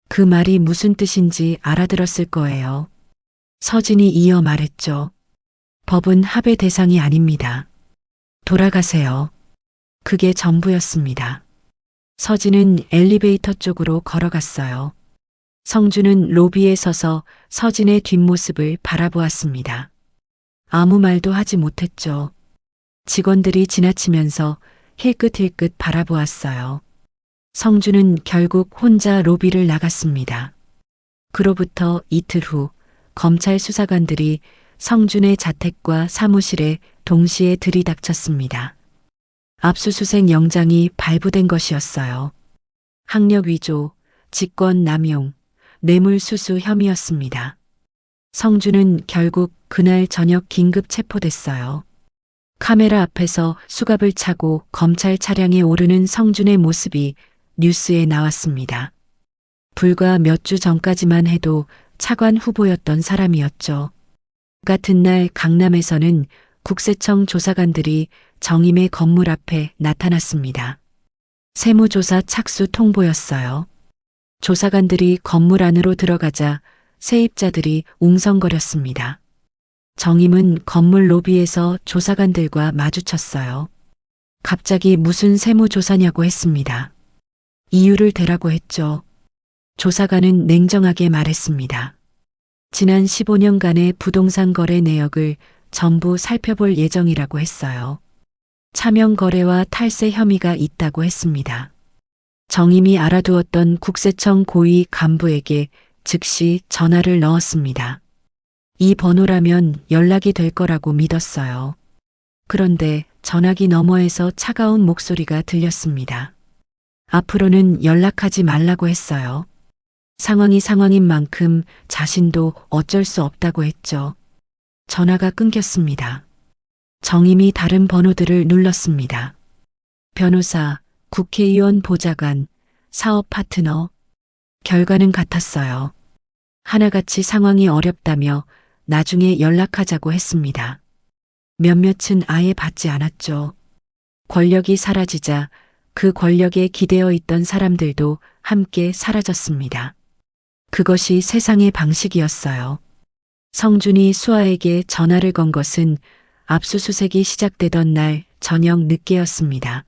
그 말이 무슨 뜻인지 알아들었을 거예요. 서진이 이어 말했죠. 법은 합의 대상이 아닙니다. 돌아가세요. 그게 전부였습니다. 서진은 엘리베이터 쪽으로 걸어갔어요. 성준은 로비에 서서 서진의 뒷모습을 바라보았습니다. 아무 말도 하지 못했죠. 직원들이 지나치면서 힐끗힐끗 바라보았어요. 성준은 결국 혼자 로비를 나갔습니다. 그로부터 이틀 후 검찰 수사관들이 성준의 자택과 사무실에 동시에 들이닥쳤습니다. 압수수색 영장이 발부된 것이었어요. 학력 위조, 직권 남용, 뇌물수수 혐의였습니다. 성준은 결국 그날 저녁 긴급 체포됐어요. 카메라 앞에서 수갑을 차고 검찰 차량에 오르는 성준의 모습이 뉴스에 나왔습니다. 불과 몇 주 전까지만 해도 차관 후보였던 사람이었죠. 같은 날 강남에서는 국세청 조사관들이 정임의 건물 앞에 나타났습니다. 세무조사 착수 통보였어요. 조사관들이 건물 안으로 들어가자 세입자들이 웅성거렸습니다. 정임은 건물 로비에서 조사관들과 마주쳤어요. 갑자기 무슨 세무조사냐고 했습니다. 이유를 대라고 했죠. 조사관은 냉정하게 말했습니다. 지난 15년간의 부동산 거래 내역을 전부 살펴볼 예정이라고 했어요. 차명 거래와 탈세 혐의가 있다고 했습니다. 정임이 알아두었던 국세청 고위 간부에게 즉시 전화를 넣었습니다. 이 번호라면 연락이 될 거라고 믿었어요. 그런데 전화기 너머에서 차가운 목소리가 들렸습니다. 앞으로는 연락하지 말라고 했어요. 상황이 상황인 만큼 자신도 어쩔 수 없다고 했죠. 전화가 끊겼습니다. 정임이 다른 번호들을 눌렀습니다. 변호사, 국회의원 보좌관, 사업 파트너. 결과는 같았어요. 하나같이 상황이 어렵다며 나중에 연락하자고 했습니다. 몇몇은 아예 받지 않았죠. 권력이 사라지자 그 권력에 기대어 있던 사람들도 함께 사라졌습니다. 그것이 세상의 방식이었어요. 성준이 수아에게 전화를 건 것은 압수수색이 시작되던 날 저녁 늦게였습니다.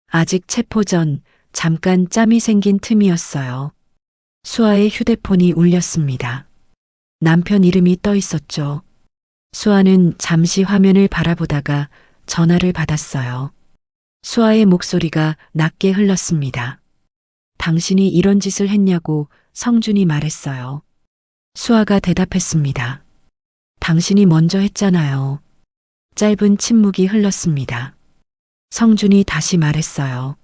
아직 체포 전 잠깐 짬이 생긴 틈이었어요. 수아의 휴대폰이 울렸습니다. 남편 이름이 떠 있었죠. 수아는 잠시 화면을 바라보다가 전화를 받았어요. 수아의 목소리가 낮게 흘렀습니다. 당신이 이런 짓을 했냐고 성준이 말했어요. 수아가 대답했습니다. 당신이 먼저 했잖아요. 짧은 침묵이 흘렀습니다. 성준이 다시 말했어요.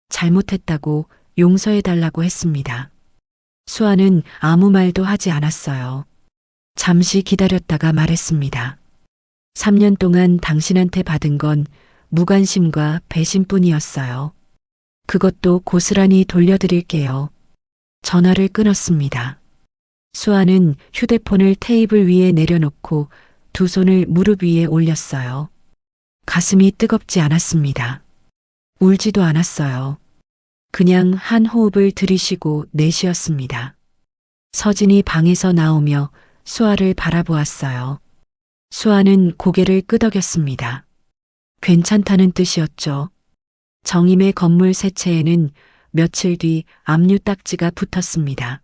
잘못했다고 용서해달라고 했습니다. 수아는 아무 말도 하지 않았어요. 잠시 기다렸다가 말했습니다. 3년 동안 당신한테 받은 건 무관심과 배신뿐이었어요. 그것도 고스란히 돌려드릴게요. 전화를 끊었습니다. 수아는 휴대폰을 테이블 위에 내려놓고 두 손을 무릎 위에 올렸어요. 가슴이 뜨겁지 않았습니다. 울지도 않았어요. 그냥 한 호흡을 들이쉬고 내쉬었습니다. 서진이 방에서 나오며 수아를 바라보았어요. 수아는 고개를 끄덕였습니다. 괜찮다는 뜻이었죠. 정임의 건물 세 채에는 며칠 뒤 압류 딱지가 붙었습니다.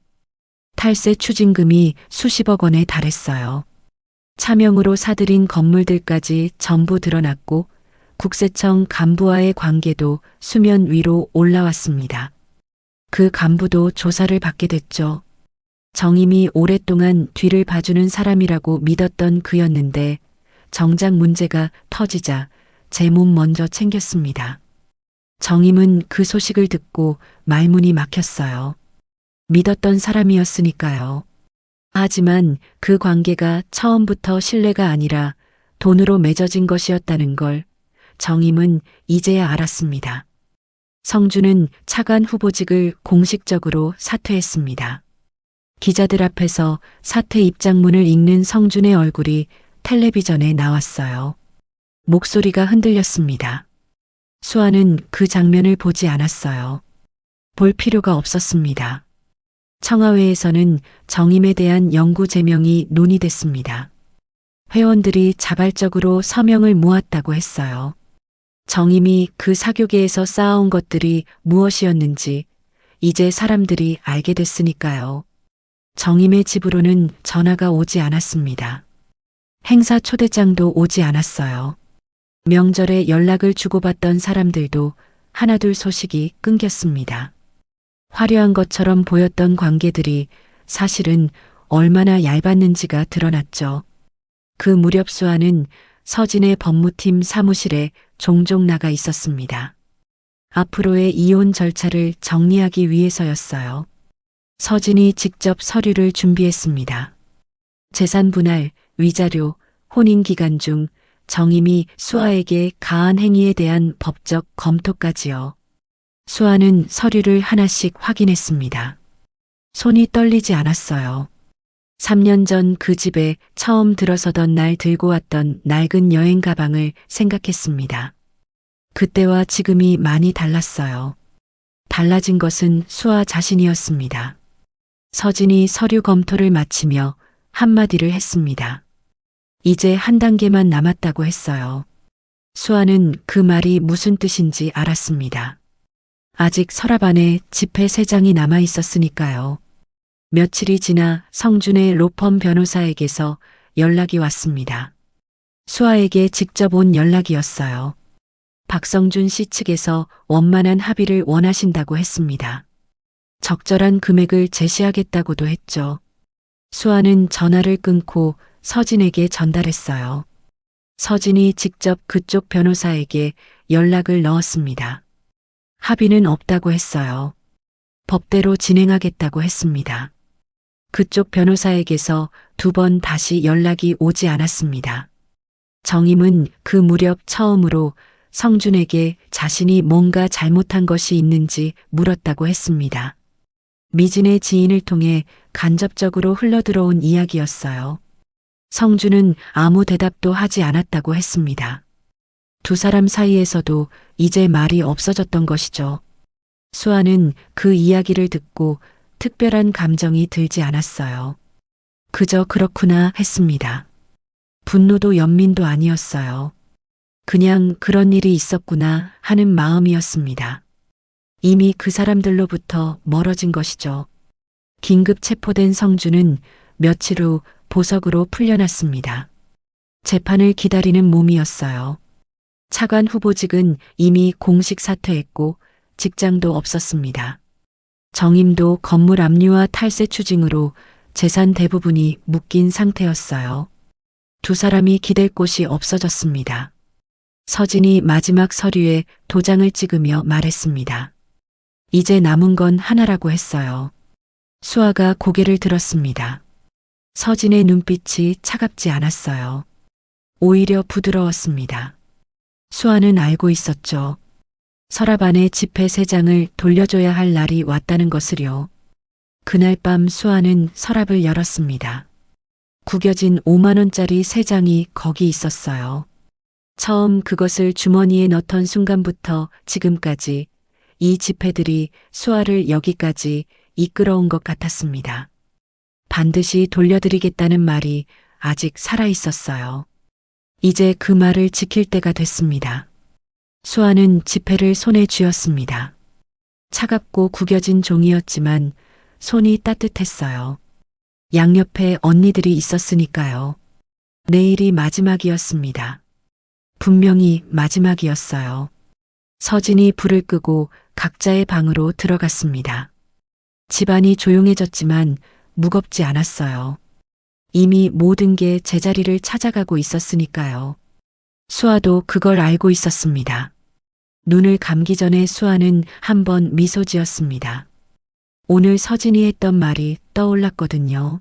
탈세 추징금이 수십억 원에 달했어요. 차명으로 사들인 건물들까지 전부 드러났고 국세청 간부와의 관계도 수면 위로 올라왔습니다. 그 간부도 조사를 받게 됐죠. 정임이 오랫동안 뒤를 봐주는 사람이라고 믿었던 그였는데 정작 문제가 터지자 제 몸 먼저 챙겼습니다. 정임은 그 소식을 듣고 말문이 막혔어요. 믿었던 사람이었으니까요. 하지만 그 관계가 처음부터 신뢰가 아니라 돈으로 맺어진 것이었다는 걸 정임은 이제야 알았습니다. 성준은 차관 후보직을 공식적으로 사퇴했습니다. 기자들 앞에서 사퇴 입장문을 읽는 성준의 얼굴이 텔레비전에 나왔어요. 목소리가 흔들렸습니다. 수아는 그 장면을 보지 않았어요. 볼 필요가 없었습니다. 청와회에서는 정임에 대한 영구 제명이 논의됐습니다. 회원들이 자발적으로 서명을 모았다고 했어요. 정임이 그 사교계에서 쌓아온 것들이 무엇이었는지 이제 사람들이 알게 됐으니까요. 정임의 집으로는 전화가 오지 않았습니다. 행사 초대장도 오지 않았어요. 명절에 연락을 주고받던 사람들도 하나둘 소식이 끊겼습니다. 화려한 것처럼 보였던 관계들이 사실은 얼마나 얇았는지가 드러났죠. 그 무렵 수아는 서진의 법무팀 사무실에 종종 나가 있었습니다. 앞으로의 이혼 절차를 정리하기 위해서였어요. 서진이 직접 서류를 준비했습니다. 재산 분할, 위자료, 혼인 기간 중 정임이 수아에게 가한 행위에 대한 법적 검토까지요. 수아는 서류를 하나씩 확인했습니다. 손이 떨리지 않았어요. 3년 전 그 집에 처음 들어서던 날 들고 왔던 낡은 여행 가방을 생각했습니다. 그때와 지금이 많이 달랐어요. 달라진 것은 수아 자신이었습니다. 서진이 서류 검토를 마치며 한마디를 했습니다. 이제 한 단계만 남았다고 했어요. 수아는 그 말이 무슨 뜻인지 알았습니다. 아직 서랍 안에 지폐 3장이 남아 있었으니까요. 며칠이 지나 성준의 로펌 변호사에게서 연락이 왔습니다. 수아에게 직접 온 연락이었어요. 박성준 씨 측에서 원만한 합의를 원하신다고 했습니다. 적절한 금액을 제시하겠다고도 했죠. 수아는 전화를 끊고 서진에게 전달했어요. 서진이 직접 그쪽 변호사에게 연락을 넣었습니다. 합의는 없다고 했어요. 법대로 진행하겠다고 했습니다. 그쪽 변호사에게서 2번 다시 연락이 오지 않았습니다. 정임은 그 무렵 처음으로 성준에게 자신이 뭔가 잘못한 것이 있는지 물었다고 했습니다. 미진의 지인을 통해 간접적으로 흘러들어온 이야기였어요. 성준은 아무 대답도 하지 않았다고 했습니다. 2 사람 사이에서도 이제 말이 없어졌던 것이죠. 수아는 그 이야기를 듣고 특별한 감정이 들지 않았어요. 그저 그렇구나 했습니다. 분노도 연민도 아니었어요. 그냥 그런 일이 있었구나 하는 마음이었습니다. 이미 그 사람들로부터 멀어진 것이죠. 긴급 체포된 성준은 며칠 후 보석으로 풀려났습니다. 재판을 기다리는 몸이었어요. 차관 후보직은 이미 공식 사퇴했고 직장도 없었습니다. 정임도 건물 압류와 탈세 추징으로 재산 대부분이 묶인 상태였어요. 2 사람이 기댈 곳이 없어졌습니다. 서진이 마지막 서류에 도장을 찍으며 말했습니다. 이제 남은 건 하나라고 했어요. 수아가 고개를 들었습니다. 서진의 눈빛이 차갑지 않았어요. 오히려 부드러웠습니다. 수아는 알고 있었죠. 서랍 안에 지폐 3장을 돌려줘야 할 날이 왔다는 것을요. 그날 밤 수아는 서랍을 열었습니다. 구겨진 5만 원짜리 3장이 거기 있었어요. 처음 그것을 주머니에 넣던 순간부터 지금까지 이 지폐들이 수아를 여기까지 이끌어온 것 같았습니다. 반드시 돌려드리겠다는 말이 아직 살아 있었어요. 이제 그 말을 지킬 때가 됐습니다. 수아는 지폐를 손에 쥐었습니다. 차갑고 구겨진 종이였지만 손이 따뜻했어요. 양옆에 언니들이 있었으니까요. 내일이 마지막이었습니다. 분명히 마지막이었어요. 서진이 불을 끄고 각자의 방으로 들어갔습니다. 집안이 조용해졌지만 무겁지 않았어요. 이미 모든 게 제자리를 찾아가고 있었으니까요. 수아도 그걸 알고 있었습니다. 눈을 감기 전에 수아는 한번 미소 지었습니다. 오늘 서진이 했던 말이 떠올랐거든요.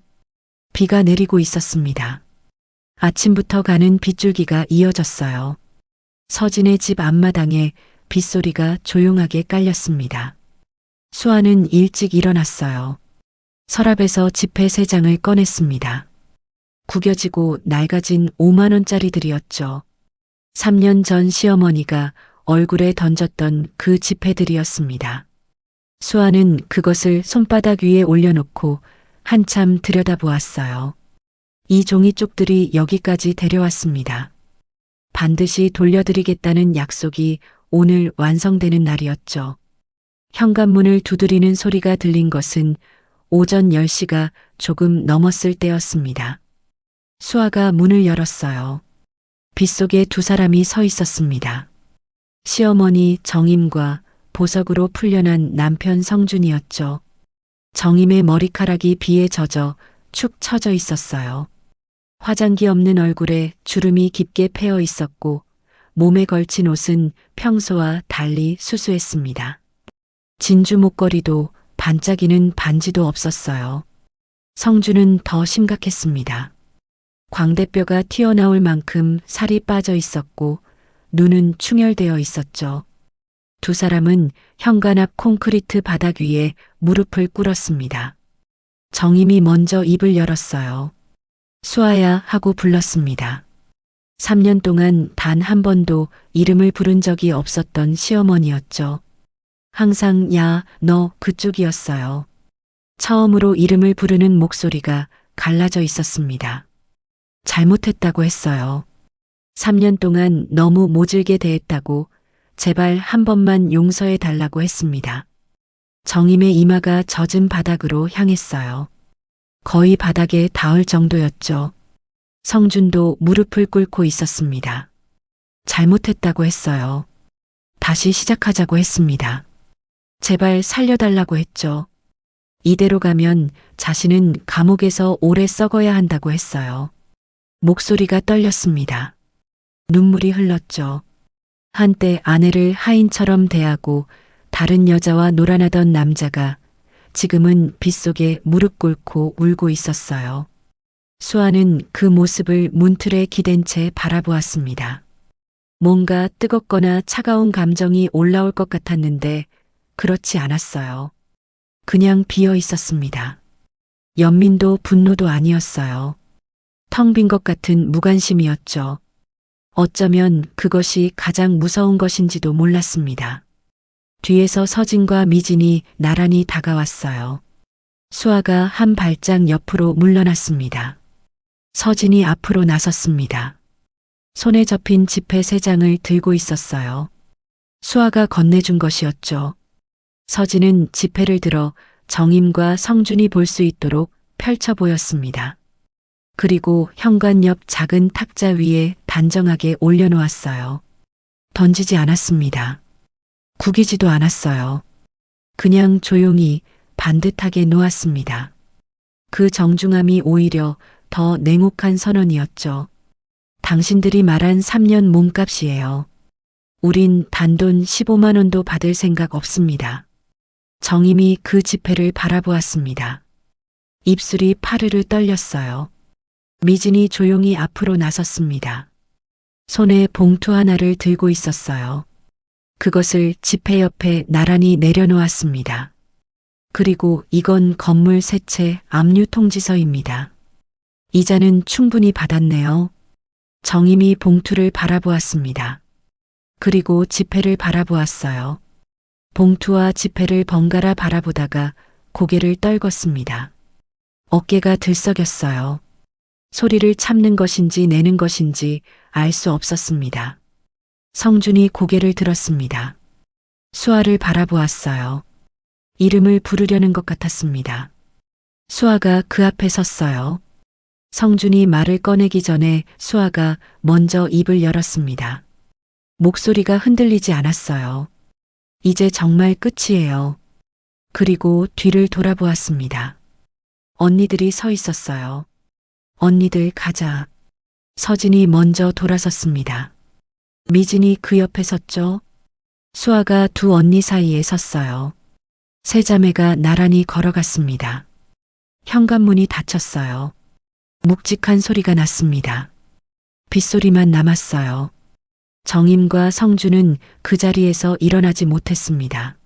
비가 내리고 있었습니다. 아침부터 가는 빗줄기가 이어졌어요. 서진의 집 앞마당에 빗소리가 조용하게 깔렸습니다. 수아는 일찍 일어났어요. 서랍에서 지폐 3장을 꺼냈습니다. 구겨지고 낡아진 5만 원짜리들이었죠. 3년 전 시어머니가 얼굴에 던졌던 그 지폐들이었습니다. 수아는 그것을 손바닥 위에 올려놓고 한참 들여다보았어요. 이 종이 쪽들이 여기까지 데려왔습니다. 반드시 돌려드리겠다는 약속이 오늘 완성되는 날이었죠. 현관문을 두드리는 소리가 들린 것은 오전 10시가 조금 넘었을 때였습니다. 수아가 문을 열었어요. 빗속에 2 사람이 서 있었습니다. 시어머니 정임과 보석으로 풀려난 남편 성준이었죠. 정임의 머리카락이 비에 젖어 축 처져 있었어요. 화장기 없는 얼굴에 주름이 깊게 패여 있었고 몸에 걸친 옷은 평소와 달리 수수했습니다. 진주 목걸이도 반짝이는 반지도 없었어요. 성준은 더 심각했습니다. 광대뼈가 튀어나올 만큼 살이 빠져 있었고 눈은 충혈되어 있었죠. 2 사람은 현관 앞 콘크리트 바닥 위에 무릎을 꿇었습니다. 정임이 먼저 입을 열었어요. 수아야 하고 불렀습니다. 3년 동안 단 한 번도 이름을 부른 적이 없었던 시어머니였죠. 항상 야, 너 그쪽이었어요. 처음으로 이름을 부르는 목소리가 갈라져 있었습니다. 잘못했다고 했어요. 3년 동안 너무 모질게 대했다고 제발 한 번만 용서해 달라고 했습니다. 정임의 이마가 젖은 바닥으로 향했어요. 거의 바닥에 닿을 정도였죠. 성준도 무릎을 꿇고 있었습니다. 잘못했다고 했어요. 다시 시작하자고 했습니다. 제발 살려달라고 했죠. 이대로 가면 자신은 감옥에서 오래 썩어야 한다고 했어요. 목소리가 떨렸습니다. 눈물이 흘렀죠. 한때 아내를 하인처럼 대하고 다른 여자와 놀아나던 남자가 지금은 빗속에 무릎 꿇고 울고 있었어요. 수아는 그 모습을 문틀에 기댄 채 바라보았습니다. 뭔가 뜨겁거나 차가운 감정이 올라올 것 같았는데 그렇지 않았어요. 그냥 비어 있었습니다. 연민도 분노도 아니었어요. 텅 빈 것 같은 무관심이었죠. 어쩌면 그것이 가장 무서운 것인지도 몰랐습니다. 뒤에서 서진과 미진이 나란히 다가왔어요. 수아가 한 발짝 옆으로 물러났습니다. 서진이 앞으로 나섰습니다. 손에 접힌 지폐 3장을 들고 있었어요. 수아가 건네준 것이었죠. 서진은 지폐를 들어 정임과 성준이 볼 수 있도록 펼쳐 보였습니다. 그리고 현관 옆 작은 탁자 위에 단정하게 올려놓았어요. 던지지 않았습니다. 구기지도 않았어요. 그냥 조용히 반듯하게 놓았습니다. 그 정중함이 오히려 더 냉혹한 선언이었죠. 당신들이 말한 3년 몸값이에요. 우린 단돈 15만 원도 받을 생각 없습니다. 정임이 그 지폐를 바라보았습니다. 입술이 파르르 떨렸어요. 미진이 조용히 앞으로 나섰습니다. 손에 봉투 하나를 들고 있었어요. 그것을 지폐 옆에 나란히 내려놓았습니다. 그리고 이건 건물 세채 압류 통지서입니다. 이자는 충분히 받았네요. 정임이 봉투를 바라보았습니다. 그리고 지폐를 바라보았어요. 봉투와 지폐를 번갈아 바라보다가 고개를 떨궜습니다. 어깨가 들썩였어요. 소리를 참는 것인지 내는 것인지 알 수 없었습니다. 성준이 고개를 들었습니다. 수아를 바라보았어요. 이름을 부르려는 것 같았습니다. 수아가 그 앞에 섰어요. 성준이 말을 꺼내기 전에 수아가 먼저 입을 열었습니다. 목소리가 흔들리지 않았어요. 이제 정말 끝이에요. 그리고 뒤를 돌아보았습니다. 언니들이 서 있었어요. 언니들 가자. 서진이 먼저 돌아섰습니다. 미진이 그 옆에 섰죠. 수아가 두 언니 사이에 섰어요. 세 자매가 나란히 걸어갔습니다. 현관문이 닫혔어요. 묵직한 소리가 났습니다. 빗소리만 남았어요. 정임과 성준은 그 자리에서 일어나지 못했습니다.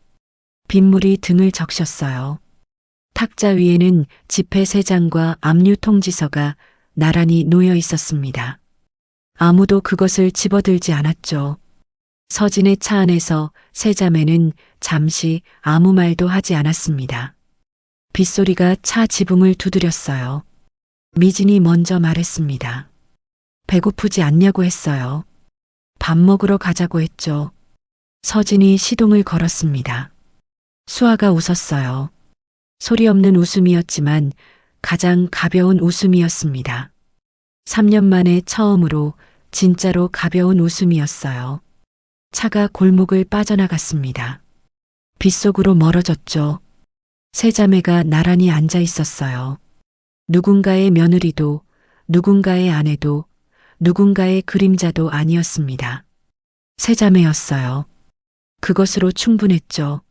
빗물이 등을 적셨어요. 탁자 위에는 지폐 3장과 압류 통지서가 나란히 놓여 있었습니다. 아무도 그것을 집어들지 않았죠. 서진의 차 안에서 세 자매는 잠시 아무 말도 하지 않았습니다. 빗소리가 차 지붕을 두드렸어요. 미진이 먼저 말했습니다. 배고프지 않냐고 했어요. 밥 먹으러 가자고 했죠. 서진이 시동을 걸었습니다. 수아가 웃었어요. 소리 없는 웃음이었지만 가장 가벼운 웃음이었습니다. 3년 만에 처음으로 진짜로 가벼운 웃음이었어요. 차가 골목을 빠져나갔습니다. 빗속으로 멀어졌죠. 세 자매가 나란히 앉아 있었어요. 누군가의 며느리도, 누군가의 아내도, 누군가의 그림자도 아니었습니다. 세 자매였어요. 그것으로 충분했죠.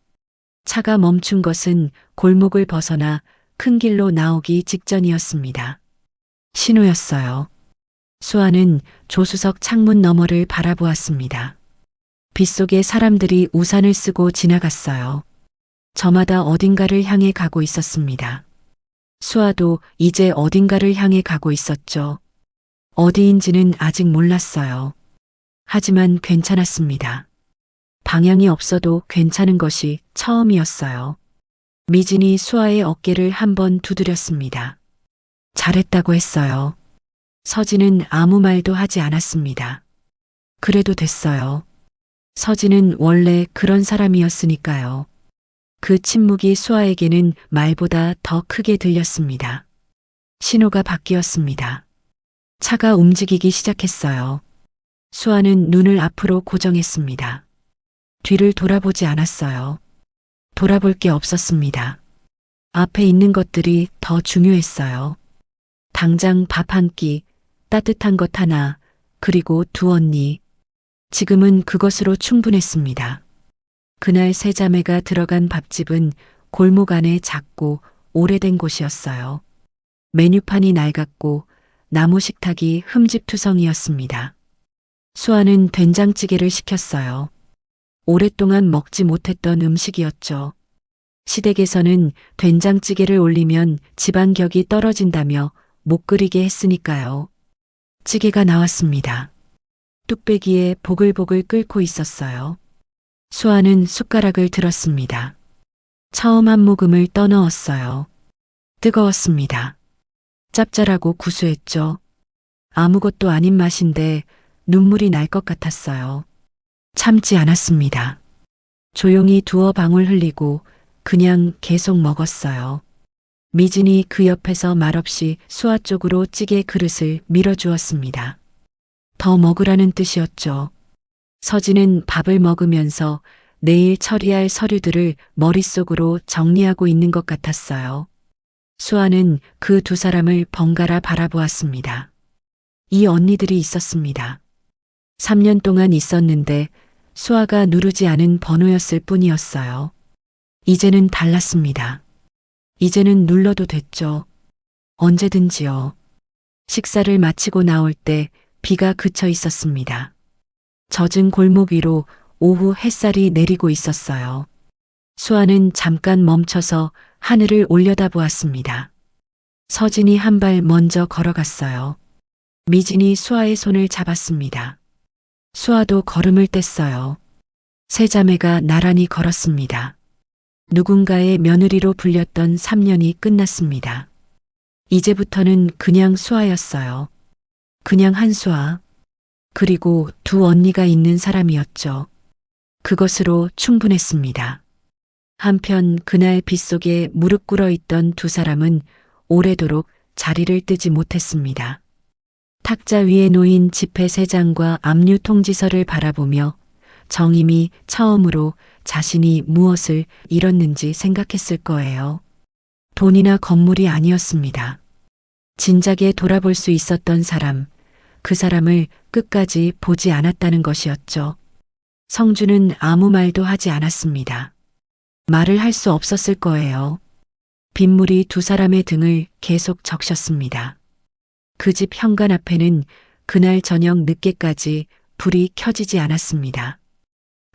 차가 멈춘 것은 골목을 벗어나 큰 길로 나오기 직전이었습니다. 신호였어요. 수아는 조수석 창문 너머를 바라보았습니다. 빗속에 사람들이 우산을 쓰고 지나갔어요. 저마다 어딘가를 향해 가고 있었습니다. 수아도 이제 어딘가를 향해 가고 있었죠. 어디인지는 아직 몰랐어요. 하지만 괜찮았습니다. 방향이 없어도 괜찮은 것이 처음이었어요. 미진이 수아의 어깨를 한번 두드렸습니다. 잘했다고 했어요. 서진은 아무 말도 하지 않았습니다. 그래도 됐어요. 서진은 원래 그런 사람이었으니까요. 그 침묵이 수아에게는 말보다 더 크게 들렸습니다. 신호가 바뀌었습니다. 차가 움직이기 시작했어요. 수아는 눈을 앞으로 고정했습니다. 뒤를 돌아보지 않았어요. 돌아볼 게 없었습니다. 앞에 있는 것들이 더 중요했어요. 당장 밥 한 끼, 따뜻한 것 하나, 그리고 두 언니. 지금은 그것으로 충분했습니다. 그날 세 자매가 들어간 밥집은 골목 안에 작고 오래된 곳이었어요. 메뉴판이 낡았고 나무 식탁이 흠집투성이었습니다. 수아는 된장찌개를 시켰어요. 오랫동안 먹지 못했던 음식이었죠. 시댁에서는 된장찌개를 올리면 지방격이 떨어진다며 못 끓이게 했으니까요. 찌개가 나왔습니다. 뚝배기에 보글보글 끓고 있었어요. 수아는 숟가락을 들었습니다. 처음 한 모금을 떠넣었어요. 뜨거웠습니다. 짭짤하고 구수했죠. 아무것도 아닌 맛인데 눈물이 날 것 같았어요. 참지 않았습니다. 조용히 두어 방울 흘리고 그냥 계속 먹었어요. 미진이 그 옆에서 말없이 수아 쪽으로 찌개 그릇을 밀어주었습니다. 더 먹으라는 뜻이었죠. 서진은 밥을 먹으면서 내일 처리할 서류들을 머릿속으로 정리하고 있는 것 같았어요. 수아는 그 두 사람을 번갈아 바라보았습니다. 이 언니들이 있었습니다. 3년 동안 있었는데 수아가 누르지 않은 번호였을 뿐이었어요. 이제는 달랐습니다. 이제는 눌러도 됐죠. 언제든지요. 식사를 마치고 나올 때 비가 그쳐 있었습니다. 젖은 골목 위로 오후 햇살이 내리고 있었어요. 수아는 잠깐 멈춰서 하늘을 올려다보았습니다. 서진이 한 발 먼저 걸어갔어요. 미진이 수아의 손을 잡았습니다. 수아도 걸음을 뗐어요. 세 자매가 나란히 걸었습니다. 누군가의 며느리로 불렸던 3년이 끝났습니다. 이제부터는 그냥 수아였어요. 그냥 한수아. 그리고 두 언니가 있는 사람이었죠. 그것으로 충분했습니다. 한편 그날 빗속에 무릎 꿇어 있던 두 사람은 오래도록 자리를 뜨지 못했습니다. 탁자 위에 놓인 지폐 3장과 압류 통지서를 바라보며 정임이 처음으로 자신이 무엇을 잃었는지 생각했을 거예요. 돈이나 건물이 아니었습니다. 진작에 돌아볼 수 있었던 사람, 그 사람을 끝까지 보지 않았다는 것이었죠. 성주는 아무 말도 하지 않았습니다. 말을 할 수 없었을 거예요. 빗물이 두 사람의 등을 계속 적셨습니다. 그 집 현관 앞에는 그날 저녁 늦게까지 불이 켜지지 않았습니다.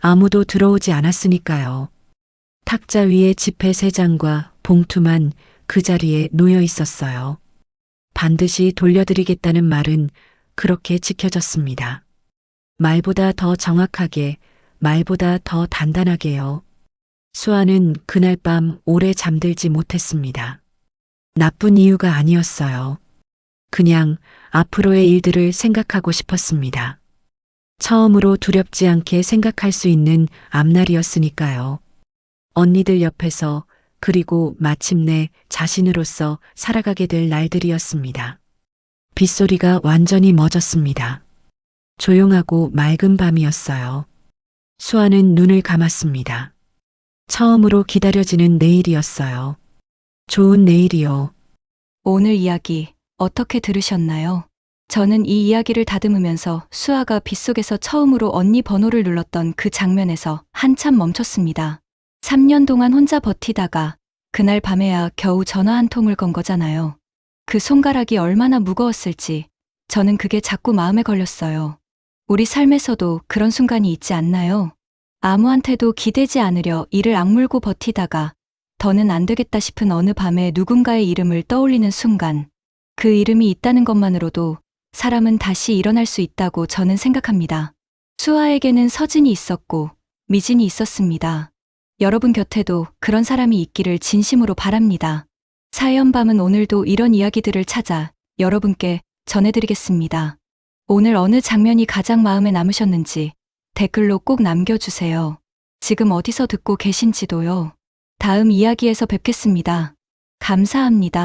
아무도 들어오지 않았으니까요. 탁자 위에 지폐 3장과 봉투만 그 자리에 놓여 있었어요. 반드시 돌려드리겠다는 말은 그렇게 지켜졌습니다. 말보다 더 정확하게, 말보다 더 단단하게요. 수아는 그날 밤 오래 잠들지 못했습니다. 나쁜 이유가 아니었어요. 그냥 앞으로의 일들을 생각하고 싶었습니다. 처음으로 두렵지 않게 생각할 수 있는 앞날이었으니까요. 언니들 옆에서 그리고 마침내 자신으로서 살아가게 될 날들이었습니다. 빗소리가 완전히 멎었습니다. 조용하고 맑은 밤이었어요. 수아는 눈을 감았습니다. 처음으로 기다려지는 내일이었어요. 좋은 내일이요. 오늘 이야기 어떻게 들으셨나요? 저는 이 이야기를 다듬으면서 수아가 빗속에서 처음으로 언니 번호를 눌렀던 그 장면에서 한참 멈췄습니다. 3년 동안 혼자 버티다가 그날 밤에야 겨우 전화 한 통을 건 거잖아요. 그 손가락이 얼마나 무거웠을지 저는 그게 자꾸 마음에 걸렸어요. 우리 삶에서도 그런 순간이 있지 않나요? 아무한테도 기대지 않으려 이를 악물고 버티다가 더는 안 되겠다 싶은 어느 밤에 누군가의 이름을 떠올리는 순간, 그 이름이 있다는 것만으로도 사람은 다시 일어날 수 있다고 저는 생각합니다. 수아에게는 서진이 있었고 미진이 있었습니다. 여러분 곁에도 그런 사람이 있기를 진심으로 바랍니다. 사연밤은 오늘도 이런 이야기들을 찾아 여러분께 전해드리겠습니다. 오늘 어느 장면이 가장 마음에 남으셨는지 댓글로 꼭 남겨주세요. 지금 어디서 듣고 계신지도요. 다음 이야기에서 뵙겠습니다. 감사합니다.